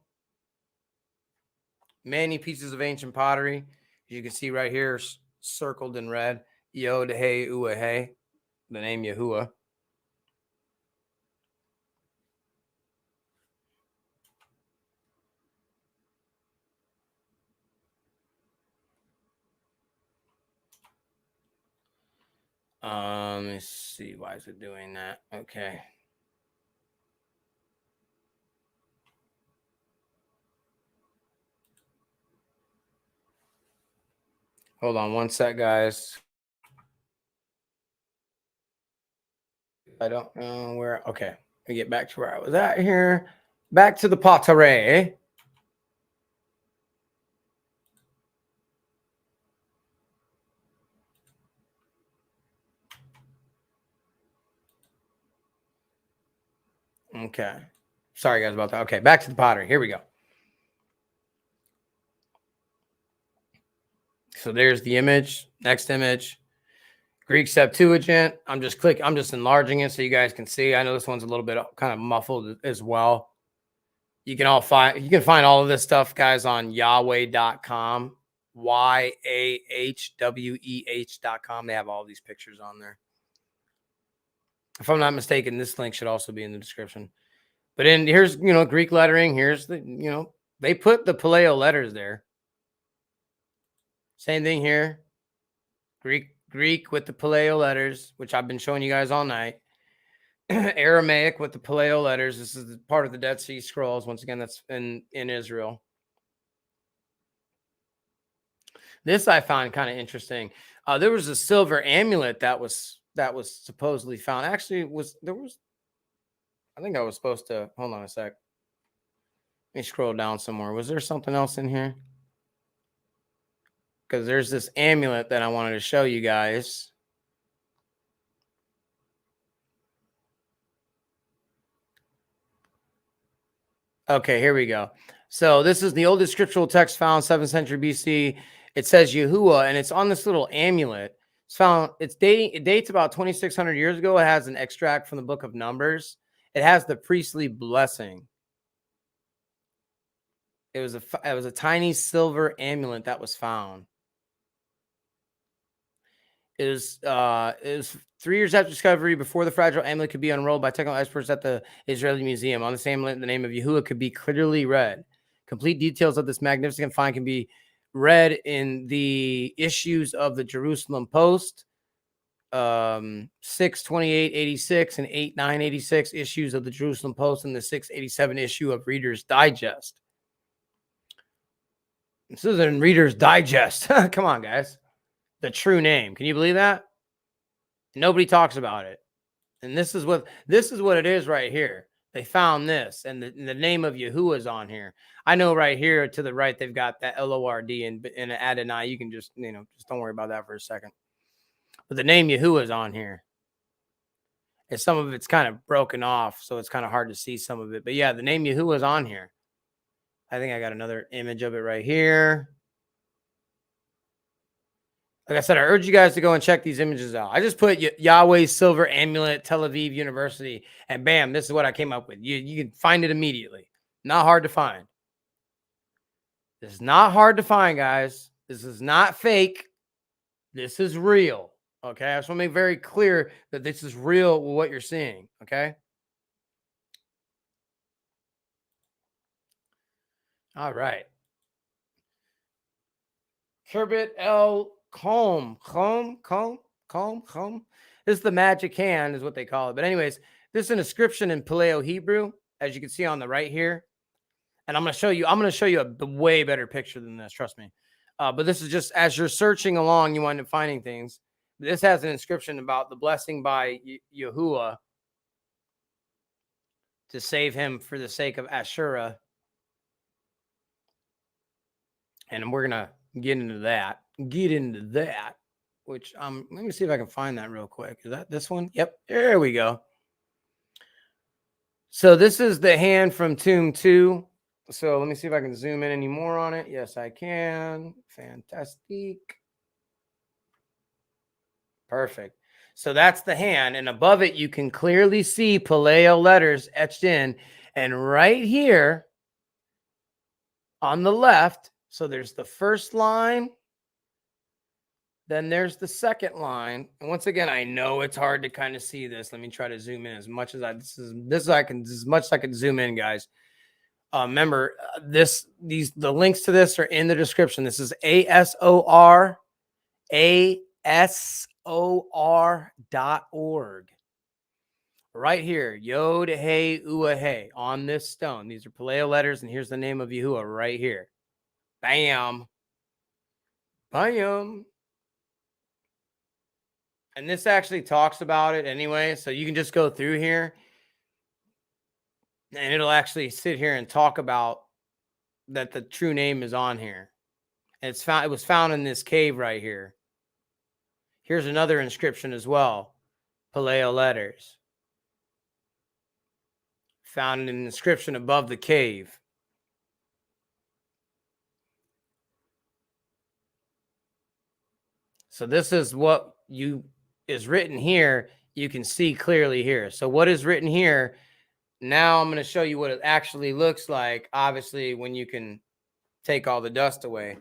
Many pieces of ancient pottery. You can see right here, circled in red. Yod, Hey, Uah, Hey. The name Yahuah. Let's see. Why is it doing that? Okay. Hold on one sec, guys. I don't know where. Okay. Let me get back to where I was at here. Back to the pottery. Okay. Sorry, guys, about that. Okay, back to the pottery. Here we go. So there's the image. Next image. Greek Septuagint. I'm just enlarging it so you guys can see. I know this one's a little bit kind of muffled as well. You can find all of this stuff, guys, on Yahuah.com. YAHWEH.com. They have all these pictures on there. If I'm not mistaken, this link should also be in the description. But here's, Greek lettering. Here's the, they put the Paleo letters there. Same thing here. Greek with the Paleo letters, which I've been showing you guys all night. Aramaic with the Paleo letters. This is part of the Dead Sea Scrolls. Once again, that's in Israel. This I found kind of interesting. There was a silver amulet that was supposedly found. Actually, I think I was supposed to, hold on a sec. Let me scroll down somewhere. Was there something else in here? Because there's this amulet that I wanted to show you guys. Okay, here we go. So this is the oldest scriptural text found 7th century BC. It says Yahuah, and it's on this little amulet. It's found. It dates about 2,600 years ago. It has an extract from the book of Numbers. It has the priestly blessing. It was a tiny silver amulet that was found. It was 3 years after discovery, before the fragile amulet could be unrolled by technical experts at the Israeli Museum. On this amulet, the name of Yahuah could be clearly read. Complete details of this magnificent find can be read in the issues of the Jerusalem Post, 6/28/86 and 8/9/86 issues of the Jerusalem Post, and the 6/87 issue of Reader's Digest. This is in Reader's Digest. Come on, guys. The true name. Can you believe that? Nobody talks about it. And this is what it is right here. They found this, and the name of Yahuah is on here. I know right here to the right they've got that LORD and Adonai. You can just don't worry about that for a second. But the name Yahuah is on here. And some of it's kind of broken off, so it's kind of hard to see some of it. But yeah, the name Yahuah is on here. I think I got another image of it right here. Like I said, I urge you guys to go and check these images out. I just put Yahweh's Silver Amulet, Tel Aviv University, and bam, this is what I came up with. You can find it immediately. Not hard to find. This is not hard to find, guys. This is not fake. This is real. Okay? I just want to make very clear that this is real with what you're seeing. Okay? All right. Kerbet El Comb. This is the magic hand, is what they call it. But anyways, this is an inscription in Paleo Hebrew, as you can see on the right here. And I'm going to show you a way better picture than this, trust me. But this is just, as you're searching along, you wind up finding things. This has an inscription about the blessing by Yahuah to save him for the sake of Ashura. And we're going to get into that, which let me see if I can find that real quick. Is that this one? Yep. There we go. So this is the hand from Tomb 2. So let me see if I can zoom in any more on it. Yes, I can. Fantastic. Perfect. So that's the hand. And above it, you can clearly see Paleo letters etched in. And right here on the left, so there's the first line. Then there's the second line. And once again, I know it's hard to kind of see this. Let me try to zoom in as much as as much as I can zoom in, guys. Remember, the links to this are in the description. This is ASOR.org. Right here, Yod Hey Ua Hey on this stone. These are Paleo letters, and here's the name of Yahuah right here. Bam. Bam. And this actually talks about it anyway, so you can just go through here and it'll actually sit here and talk about that the true name is on here. And it was found in this cave right here. Here's another inscription as well. Paleo letters. found in an inscription above the cave. So this is what is written here. You can see clearly here. So what is written here? Now I'm going to show you what it actually looks like. Obviously, when you can take all the dust away.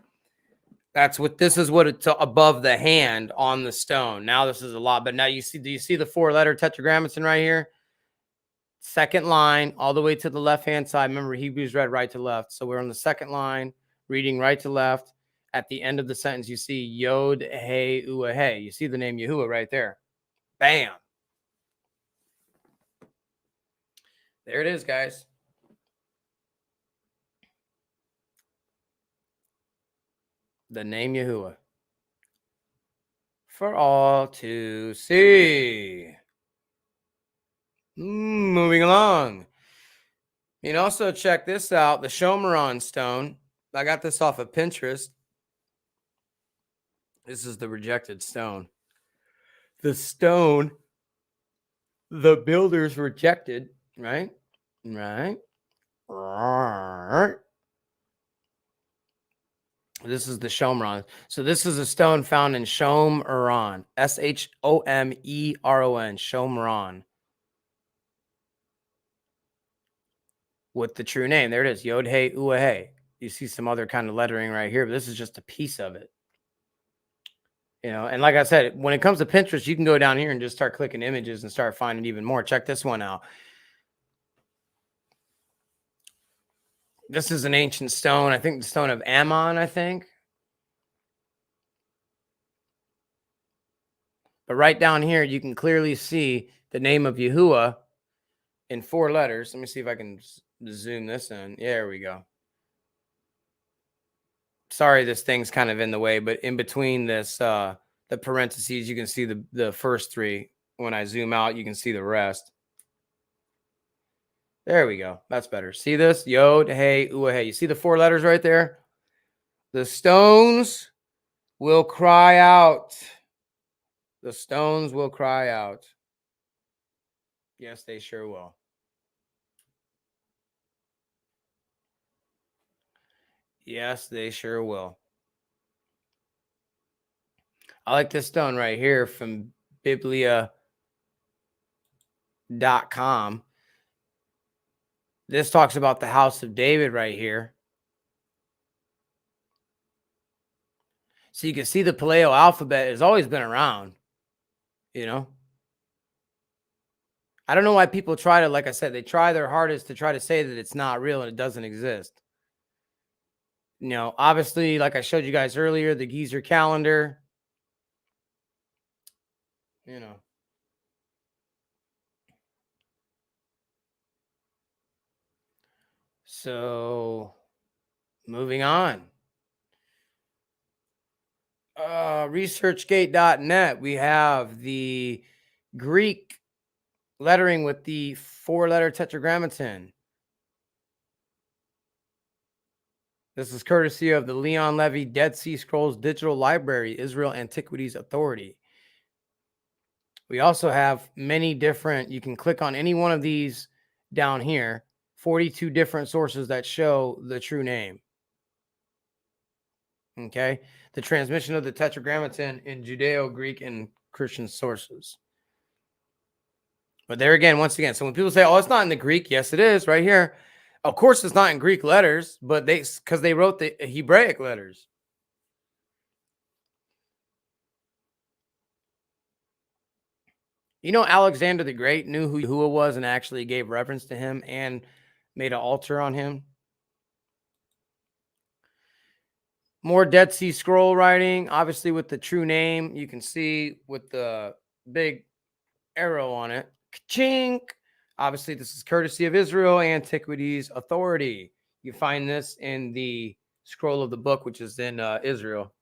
This is what it's above the hand on the stone. Now this is a lot, but now do you see the 4-letter tetragrammaton right here? Second line, all the way to the left-hand side. Remember, Hebrews read right to left. So we're on the second line, reading right to left. At the end of the sentence, you see Yod, Hey, Uah, Hey. You see the name Yahuah right there. Bam. There it is, guys. The name Yahuah. For all to see. Moving along. You can also check this out, the Shomeron stone. I got this off of Pinterest. This is the rejected stone. The stone the builders rejected, right? Right. This is the Shomeron. So this is a stone found in Shomeron. Shomeron. Shomeron. With the true name. There it is. Yod Hey Uah Hey. You see some other kind of lettering right here, but this is just a piece of it. You know, and like I said, when it comes to Pinterest, you can go down here and just start clicking images and start finding even more. Check this one out. This is an ancient stone. I think the stone of Ammon, I think. But right down here, you can clearly see the name of Yahuah in 4 letters. Let me see if I can zoom this in. There we go. Sorry, this thing's kind of in the way, but in between this, the parentheses, you can see the first 3. When I zoom out, you can see the rest. There we go. That's better. See this? Yod, Hey, Uah, Hey. You see the 4 letters right there? The stones will cry out. The stones will cry out. Yes, they sure will. Yes, they sure will. I like this stone right here from Biblia.com. This talks about the house of David right here. So you can see the Paleo alphabet has always been around, you know. I don't know why people try to, like I said, they try their hardest to try to say that it's not real and it doesn't exist. You know, obviously, like I showed you guys earlier, the Geezer calendar, you know. So moving on. Researchgate.net, we have the Greek lettering with the 4-letter tetragrammaton. This is courtesy of the Leon Levy Dead Sea Scrolls Digital Library, Israel Antiquities Authority. We also have many different, you can click on any one of these down here, 42 different sources that show the true name. Okay. The transmission of the tetragrammaton in Judeo, Greek, and Christian sources. But there again, once again, so when people say, oh, it's not in the Greek, yes, it is right here. Of course, it's not in Greek letters, but because they wrote the Hebraic letters. You know, Alexander the Great knew who Yahuah was and actually gave reverence to him and made an altar on him. More Dead Sea Scroll writing, obviously with the true name. You can see with the big arrow on it. Ka-chink. Obviously, this is courtesy of Israel Antiquities Authority. You find this in the scroll of the book, which is in Israel.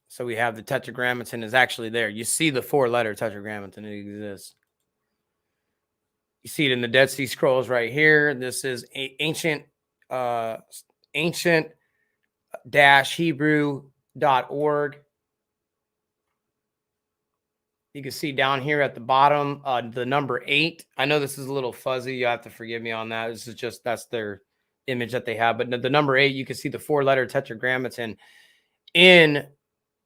So we have the tetragrammaton is actually there. You see the 4-letter tetragrammaton. It exists. You see it in the Dead Sea Scrolls right here. This is ancient-hebrew.org. You can see down here at the bottom, the number 8. I know this is a little fuzzy. You have to forgive me on that. This is just, that's their image that they have. But the number 8, you can see the 4-letter tetragrammaton in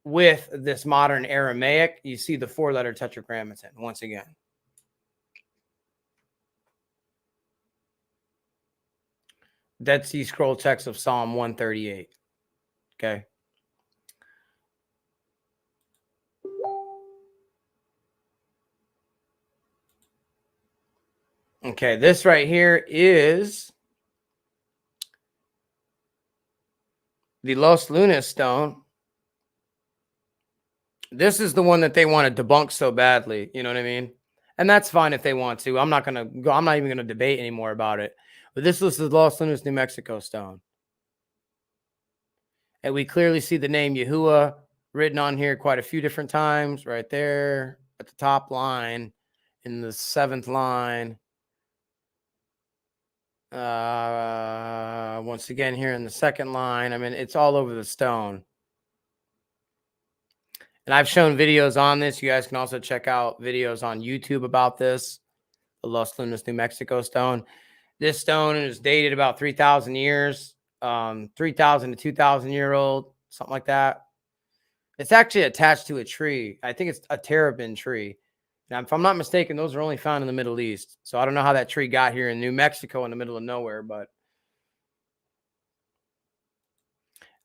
with this modern Aramaic. You see the 4-letter tetragrammaton once again. Dead Sea Scroll text of Psalm 138. Okay. Okay, this right here is the Los Lunas stone. This is the one that they want to debunk so badly. You know what I mean? And that's fine if they want to. I'm not even going to debate anymore about it. But this is the Los Lunas, New Mexico stone. And we clearly see the name Yahuah written on here quite a few different times. Right there at the top line, in the 7th line. Once again here in the 2nd line. I mean, it's all over the stone. And I've shown videos on this. You guys can also check out videos on YouTube about this, the Los Lunas, New Mexico stone. This stone is dated about 3,000 years, 3,000 to 2,000 year old, something like that. It's actually attached to a tree. I think it's a terebinth tree. Now, if I'm not mistaken, those are only found in the Middle East. So I don't know how that tree got here in New Mexico in the middle of nowhere, but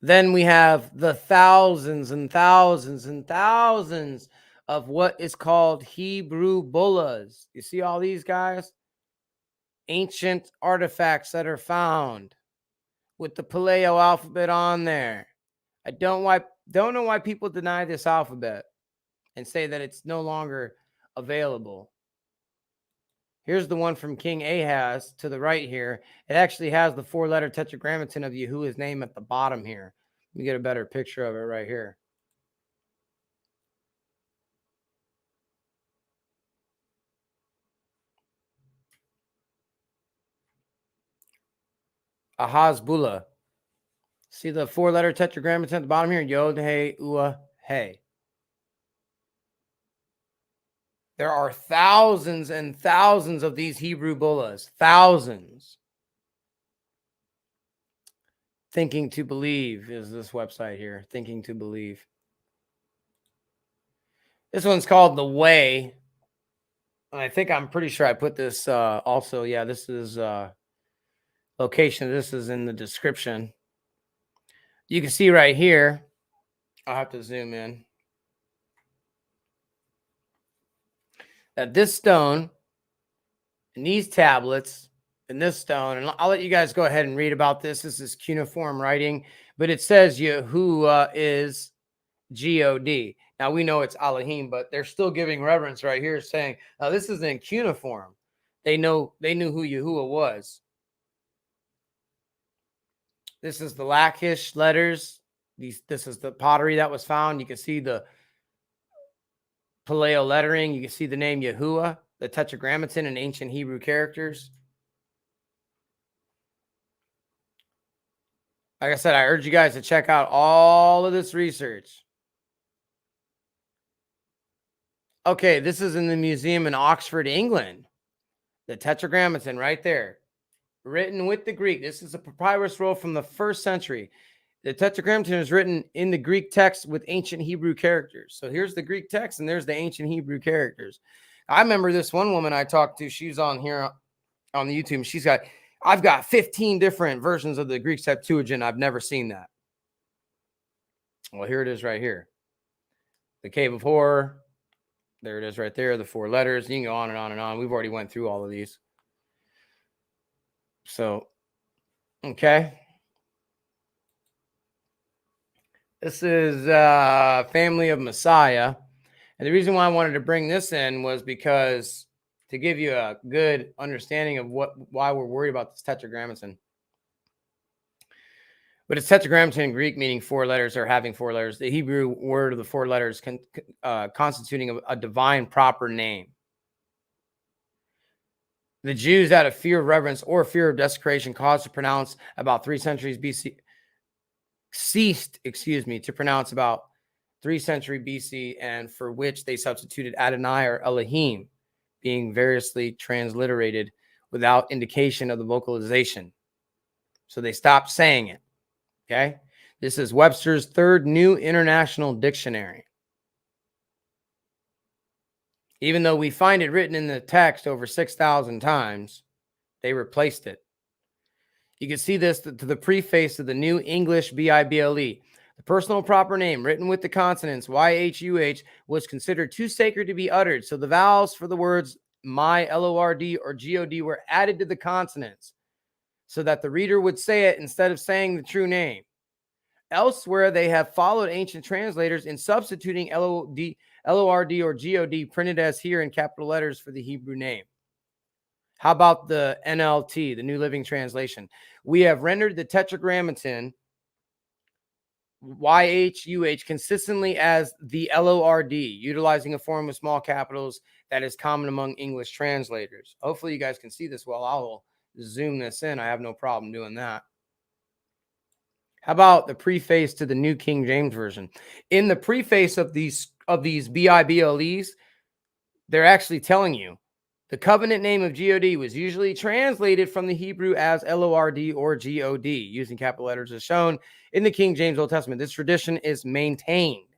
then we have the thousands and thousands and thousands of what is called Hebrew bullahs. You see all these guys? Ancient artifacts that are found with the Paleo alphabet on there. I don't know why people deny this alphabet and say that it's no longer available. Here's the one from King Ahaz to the right here. It actually has the 4-letter tetragrammaton of Yahuwah's name at the bottom here. Let me get a better picture of it right here. Ahaz Bula. See the 4-letter tetragrammaton at the bottom here? Yod, He, Ua, He. There are thousands and thousands of these Hebrew bullahs. Thousands. Thinking to Believe is this website here. Thinking to Believe. This one's called The Way. I think I'm pretty sure I put this also. Yeah, this is location. This is in the description. You can see right here. I'll have to zoom in. That this stone and these tablets and this stone, and I'll let you guys go ahead and read about this. This is cuneiform writing, but it says Yahuah is God. Now we know it's Elohim, but they're still giving reverence right here, saying, "Now this is in cuneiform." They knew who Yahuah was. This is the Lachish letters. This is the pottery that was found. You can see the Paleo lettering. You can see the name Yahuah, the tetragrammaton in ancient Hebrew characters. Like I said, I urge you guys to check out all of this research. Okay, this is in the museum in Oxford, England. The tetragrammaton right there, written with the Greek. This is a papyrus roll from the 1st century. The tetragrammaton is written in the Greek text with ancient Hebrew characters. So here's the Greek text, and there's the ancient Hebrew characters. I remember this one woman I talked to. She's on here on the YouTube. I've got 15 different versions of the Greek Septuagint. I've never seen that. Well, here it is right here. The Cave of Horror. There it is right there. The 4 letters. You can go on and on and on. We've already went through all of these. So, okay. This is Family of Messiah. And the reason why I wanted to bring this in was because to give you a good understanding of why we're worried about this tetragrammaton. But it's tetragrammaton in Greek, meaning 4 letters or having 4 letters. The Hebrew word of the 4 letters constituting a divine proper name. The Jews, out of fear of reverence or fear of desecration, caused to pronounce about 3 centuries BC, ceased to pronounce about 3rd century BC, and for which they substituted Adonai or Elohim, being variously transliterated without indication of the vocalization. So they stopped saying it. Okay. This is Webster's 3rd New International Dictionary. Even though we find it written in the text over 6,000 times, they replaced it. You can see this to the preface of the New English BIBLE. The personal proper name written with the consonants YHUH was considered too sacred to be uttered, so the vowels for the words my, LORD, or GOD were added to the consonants so that the reader would say it instead of saying the true name. Elsewhere, they have followed ancient translators in substituting LORD, or GOD printed as here in capital letters for the Hebrew name. How about the NLT, the New Living Translation? We have rendered the Tetragrammaton YHUH consistently as the LORD, utilizing a form with small capitals that is common among English translators. Hopefully you guys can see this well. I'll zoom this in. I have no problem doing that. How about the preface to the New King James Version? In the preface of these BIBLEs, they're actually telling you the covenant name of God was usually translated from the Hebrew as LORD or God, using capital letters as shown in the King James Old Testament. This tradition is maintained.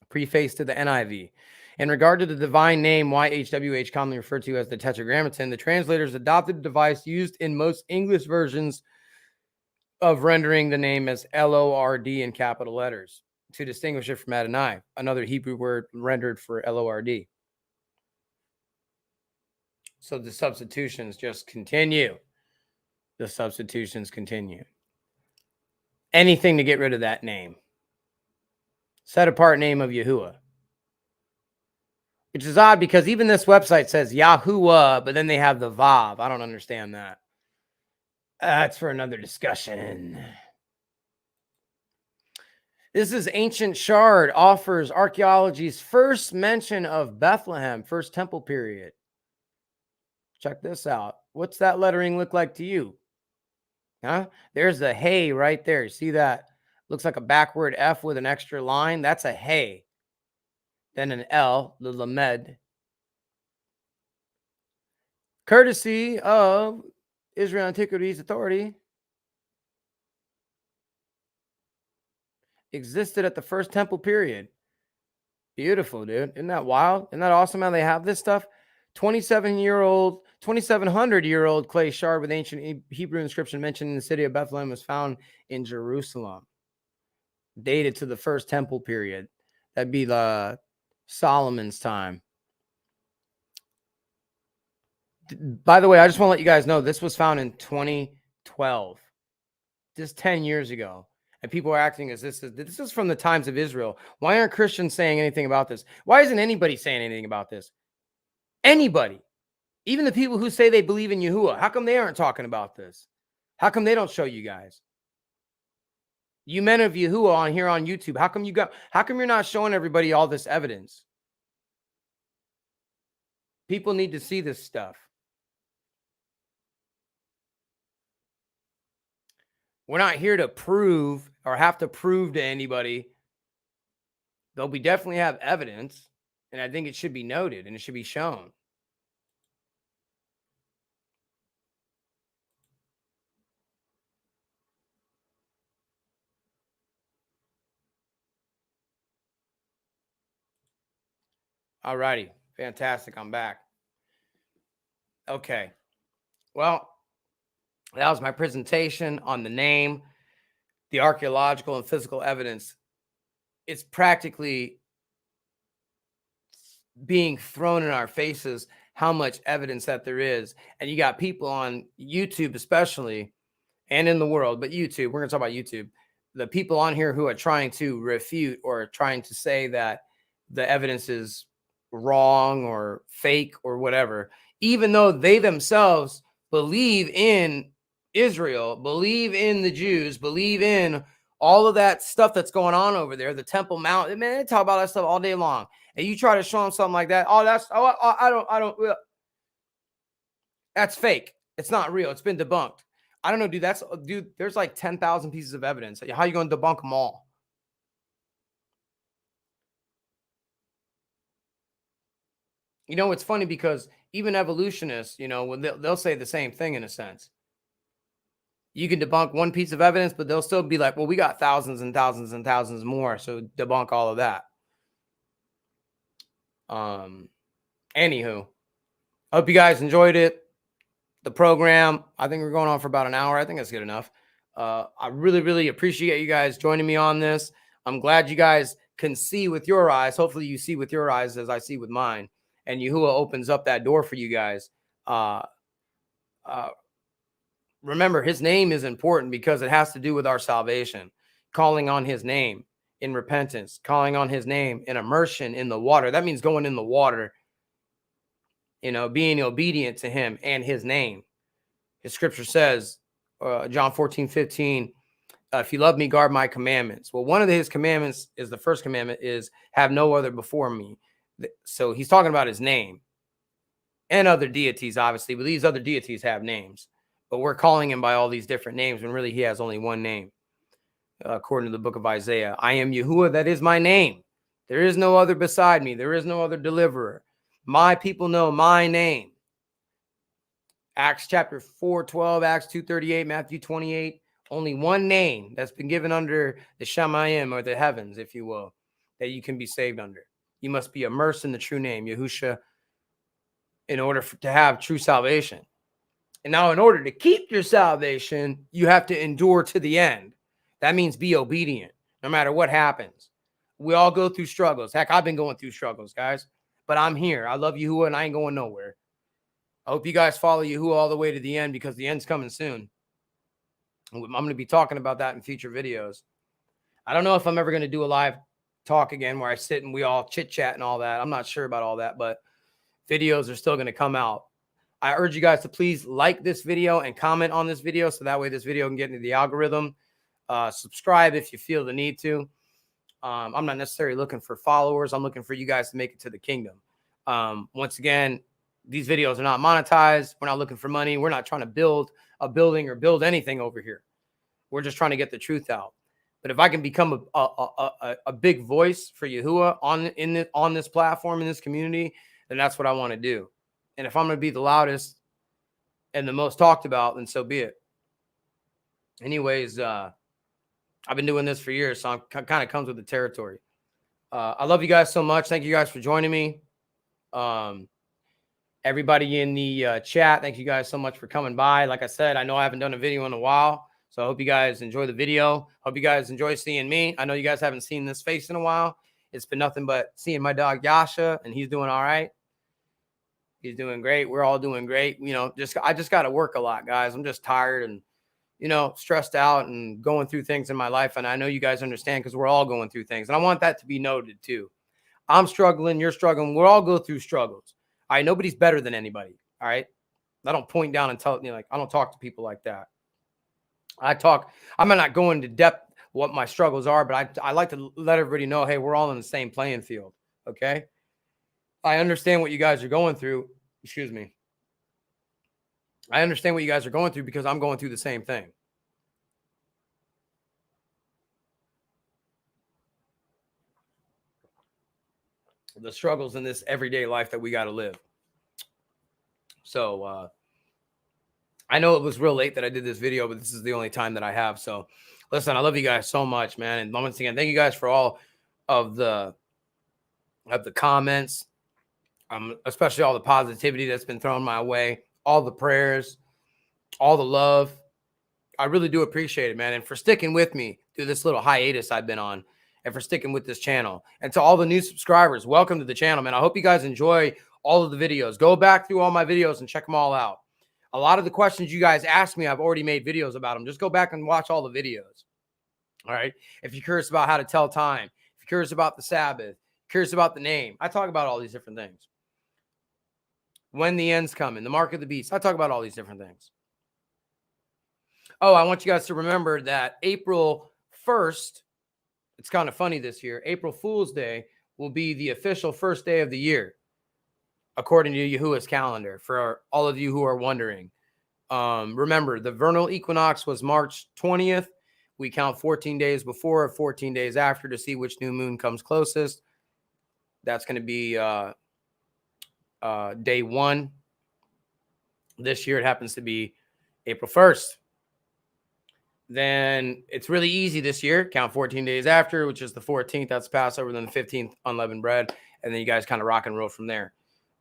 Preface to the NIV. In regard to the divine name YHWH, commonly referred to as the Tetragrammaton, the translators adopted a device used in most English versions of rendering the name as LORD in capital letters to distinguish it from Adonai, another Hebrew word rendered for LORD. So the substitutions just continue. The substitutions continue. Anything to get rid of that name. Set apart name of Yahuah. Which is odd because even this website says Yahuah, but then they have the Vav. I don't understand that. That's for another discussion. This is Ancient Shard offers archaeology's first mention of Bethlehem, first temple period. Check this out. What's that lettering look like to you? Huh? There's the hey right there. See that? Looks like a backward F with an extra line. That's a hey. Then an L, the Lamed. Courtesy of Israel Antiquities Authority. Existed at the first temple period. Beautiful, dude. Isn't that wild? Isn't that awesome how they have this stuff? 2,700-year-old clay shard with ancient Hebrew inscription mentioned in the city of Bethlehem was found in Jerusalem. Dated to the first temple period. That'd be the Solomon's time. By the way, I just want to let you guys know this was found in 2012. Just 10 years ago. And people are acting as this is from the times of Israel. Why aren't Christians saying anything about this? Why isn't anybody saying anything about this? Anybody. Even the people who say they believe in Yahuah. How come they aren't talking about this? How come they don't show you guys? You men of Yahuah on here on YouTube. How come you're not showing everybody all this evidence? People need to see this stuff. We're not here to prove or have to prove to anybody, though we definitely have evidence, and I think it should be noted and it should be shown. All righty. Fantastic. I'm back. Okay. Well, that was my presentation on the name, the archaeological and physical evidence. It's practically being thrown in our faces how much evidence that there is. And you got people on YouTube, especially, and in the world, but YouTube, we're going to talk about YouTube. The people on here who are trying to refute or trying to say that the evidence is wrong or fake or whatever, even though they themselves believe in Israel, believe in the Jews, believe in all of that stuff that's going on over there, the Temple Mount. Man, they talk about that stuff all day long. And you try to show them something like that. That's fake. It's not real. It's been debunked. I don't know, dude. There's like 10,000 pieces of evidence. How are you going to debunk them all? You know, it's funny because even evolutionists, you know, when they'll say the same thing in a sense. You can debunk one piece of evidence, but they'll still be like, well, we got thousands and thousands and thousands more, so debunk all of that. Anywho, I hope you guys enjoyed it. The program, I think we're going on for about an hour. I think that's good enough. I really, really appreciate you guys joining me on this. I'm glad you guys can see with your eyes. Hopefully you see with your eyes as I see with mine. And Yahuah opens up that door for you guys. Remember, his name is important because it has to do with our salvation. Calling on his name in repentance, calling on his name in immersion in the water. That means going in the water, you know, being obedient to him and his name. His scripture says, John 14:15, if you love me, guard my commandments. Well, one of his commandments is the first commandment is have no other before me. So he's talking about his name and other deities, obviously, but these other deities have names. But we're calling him by all these different names when really he has only one name. According to the book of Isaiah, I am Yahuah, that is my name. There is no other beside me. There is no other deliverer. My people know my name. Acts chapter 4:12, Acts 2:38, Matthew 28. Only one name that's been given under the Shamayim, or the heavens, if you will, that you can be saved under. You must be immersed in the true name, Yahushua, in order to have true salvation. And now, in order to keep your salvation, you have to endure to the end. That means be obedient, no matter what happens. We all go through struggles. Heck, I've been going through struggles, guys. But I'm here. I love Yahuah, and I ain't going nowhere. I hope you guys follow Yahuah all the way to the end, because the end's coming soon. I'm going to be talking about that in future videos. I don't know if I'm ever going to do a live talk again where I sit and we all chit-chat and all that. I'm not sure about all that, but videos are still going to come out. I urge you guys to please like this video and comment on this video, so that way this video can get into the algorithm. Subscribe if you feel the need to. I'm not necessarily looking for followers. I'm looking for you guys to make it to the kingdom. Once again, these videos are not monetized. We're not looking for money. We're not trying to build a building or build anything over here. We're just trying to get the truth out. But if I can become a big voice for Yahuah on this platform, in this community, then that's what I want to do. And if I'm going to be the loudest and the most talked about, then so be it. Anyways, I've been doing this for years, so it kind of comes with the territory. I love you guys so much. Thank you guys for joining me. Everybody in the chat, thank you guys so much for coming by. Like I said, I know I haven't done a video in a while, so I hope you guys enjoy the video. Hope you guys enjoy seeing me. I know you guys haven't seen this face in a while. It's been nothing but seeing my dog Yasha, and he's doing all right. He's doing great. We're all doing great. You know, I just got to work a lot, guys. I'm just tired and, you know, stressed out and going through things in my life. And I know you guys understand, because we're all going through things. And I want that to be noted too. I'm struggling. You're struggling. We'll all go through struggles. All right. Nobody's better than anybody. All right. I don't point down and tell, you know, like, I don't talk to people like that. I'm not going into depth what my struggles are, but I like to let everybody know, hey, we're all in the same playing field. Okay. I understand what you guys are going through. Excuse me. I understand what you guys are going through, because I'm going through the same thing. The struggles in this everyday life that we got to live. So I know it was real late that I did this video, but this is the only time that I have. So listen, I love you guys so much, man. And once again, thank you guys for all of the comments, especially all the positivity that's been thrown my way, all the prayers, all the love. I really do appreciate it, man. And for sticking with me through this little hiatus I've been on, and for sticking with this channel. And to all the new subscribers, welcome to the channel, man. I hope you guys enjoy all of the videos. Go back through all my videos and check them all out. A lot of the questions you guys asked me, I've already made videos about them. Just go back and watch all the videos. All right. If you're curious about how to tell time, if you're curious about the Sabbath, curious about the name, I talk about all these different things. When the end's coming, the mark of the beast, I talk about all these different things. Oh, I want you guys to remember that April 1st, it's kind of funny this year, April Fool's Day will be the official first day of the year, according to Yahuah's calendar, for all of you who are wondering. Remember, the vernal equinox was March 20th. We count 14 days before, 14 days after, to see which new moon comes closest. That's going to be day 1. This year it happens to be April 1st. Then it's really easy this year. Count 14 days after, which is the 14th. That's Passover. Then the 15th, unleavened bread. And then you guys kind of rock and roll from there.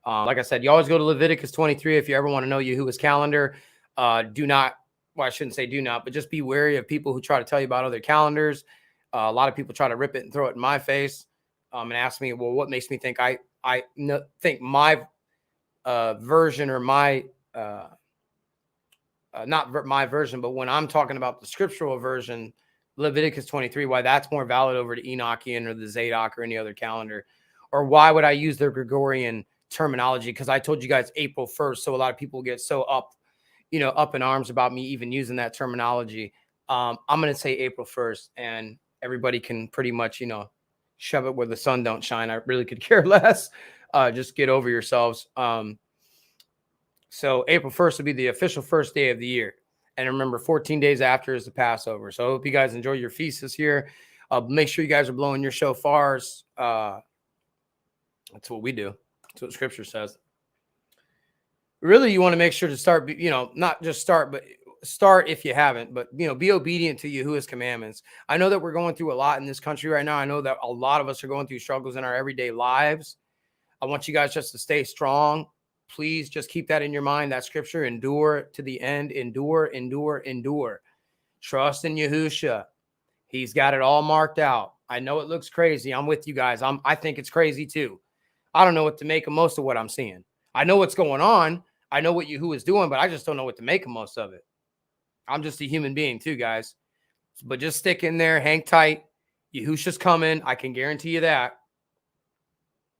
Like I said, you always go to Leviticus 23 if you ever want to know Yahuah's calendar. Do not, well, I shouldn't say do not, but just be wary of people who try to tell you about other calendars. A lot of people try to rip it and throw it in my face and ask me, well, what makes me think I think my version or my not my version, but when I'm talking about the scriptural version, Leviticus 23, why that's more valid over the Enochian or the Zadok or any other calendar, or why would I use their Gregorian terminology? Because I told you guys April 1st, so a lot of people get so up in arms about me even using that terminology. I'm going to say April 1st, and everybody can pretty much, shove it where the sun don't shine. I really could care less. Just get over yourselves. So April 1st will be the official first day of the year. And remember, 14 daes after is the Passover. So I hope you guys enjoy your feast this year. Make sure you guys are blowing your shofars. That's what we do. That's what Scripture says. Really, you want to make sure to start, not just start, but start if you haven't. But, be obedient to Yahuah's commandments. I know that we're going through a lot in this country right now. I know that a lot of us are going through struggles in our everyday lives. I want you guys just to stay strong. Please just keep that in your mind, that scripture, endure to the end, endure, endure, endure. Trust in Yahushua. He's got it all marked out. I know it looks crazy. I'm with you guys. I think it's crazy too. I don't know what to make of most of what I'm seeing. I know what's going on. I know what Yahuah is doing, but I just don't know what to make of most of it. I'm just a human being too, guys. But just stick in there, hang tight. Yahushua's coming. I can guarantee you that.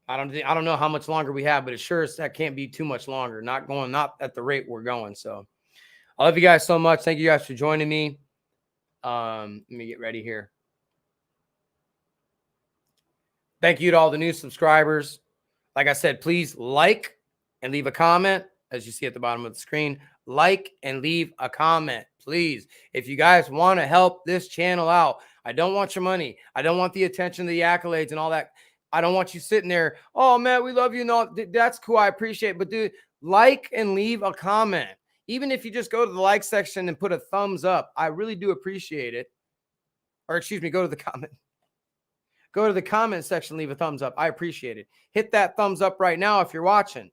I don't know how much longer we have, but it sure as that can't be too much longer. Not at the rate we're going. So I love you guys so much. Thank you guys for joining me. Let me get ready here. Thank you to all the new subscribers. Like I said, please like and leave a comment, as you see at the bottom of the screen. Like and leave a comment, please. If you guys want to help this channel out, I don't want your money. I don't want the attention, the accolades, and all that. I don't want you sitting there, oh, man, we love you. No, that's cool. I appreciate it. But, dude, like and leave a comment. Even if you just go to the like section and put a thumbs up, I really do appreciate it. Or, excuse me, go to the comment. Go to the comment section, leave a thumbs up. I appreciate it. Hit that thumbs up right now if you're watching.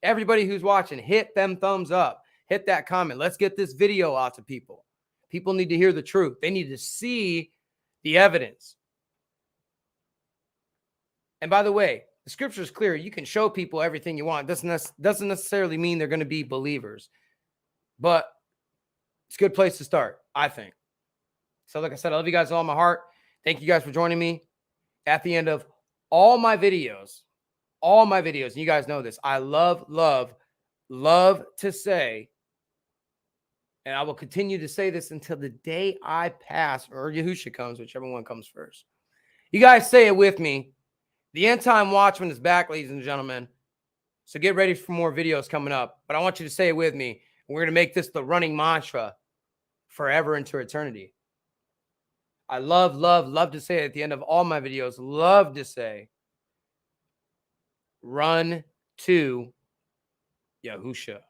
Everybody who's watching, hit them thumbs up. Hit that comment. Let's get this video out to people. People need to hear the truth. They need to see the evidence. And by the way, the scripture is clear. You can show people everything you want. Doesn't necessarily mean they're going to be believers. But it's a good place to start, I think. So like I said, I love you guys with all my heart. Thank you guys for joining me. At the end of all my videos, and you guys know this, I love to say, and I will continue to say this until the day I pass or Yahushua comes, whichever one comes first. You guys say it with me. The End Time Watchman is back, ladies and gentlemen. So get ready for more videos coming up. But I want you to say it with me. We're going to make this the running mantra forever into eternity. I love to say it at the end of all my videos. Love to say, run to Yahushua.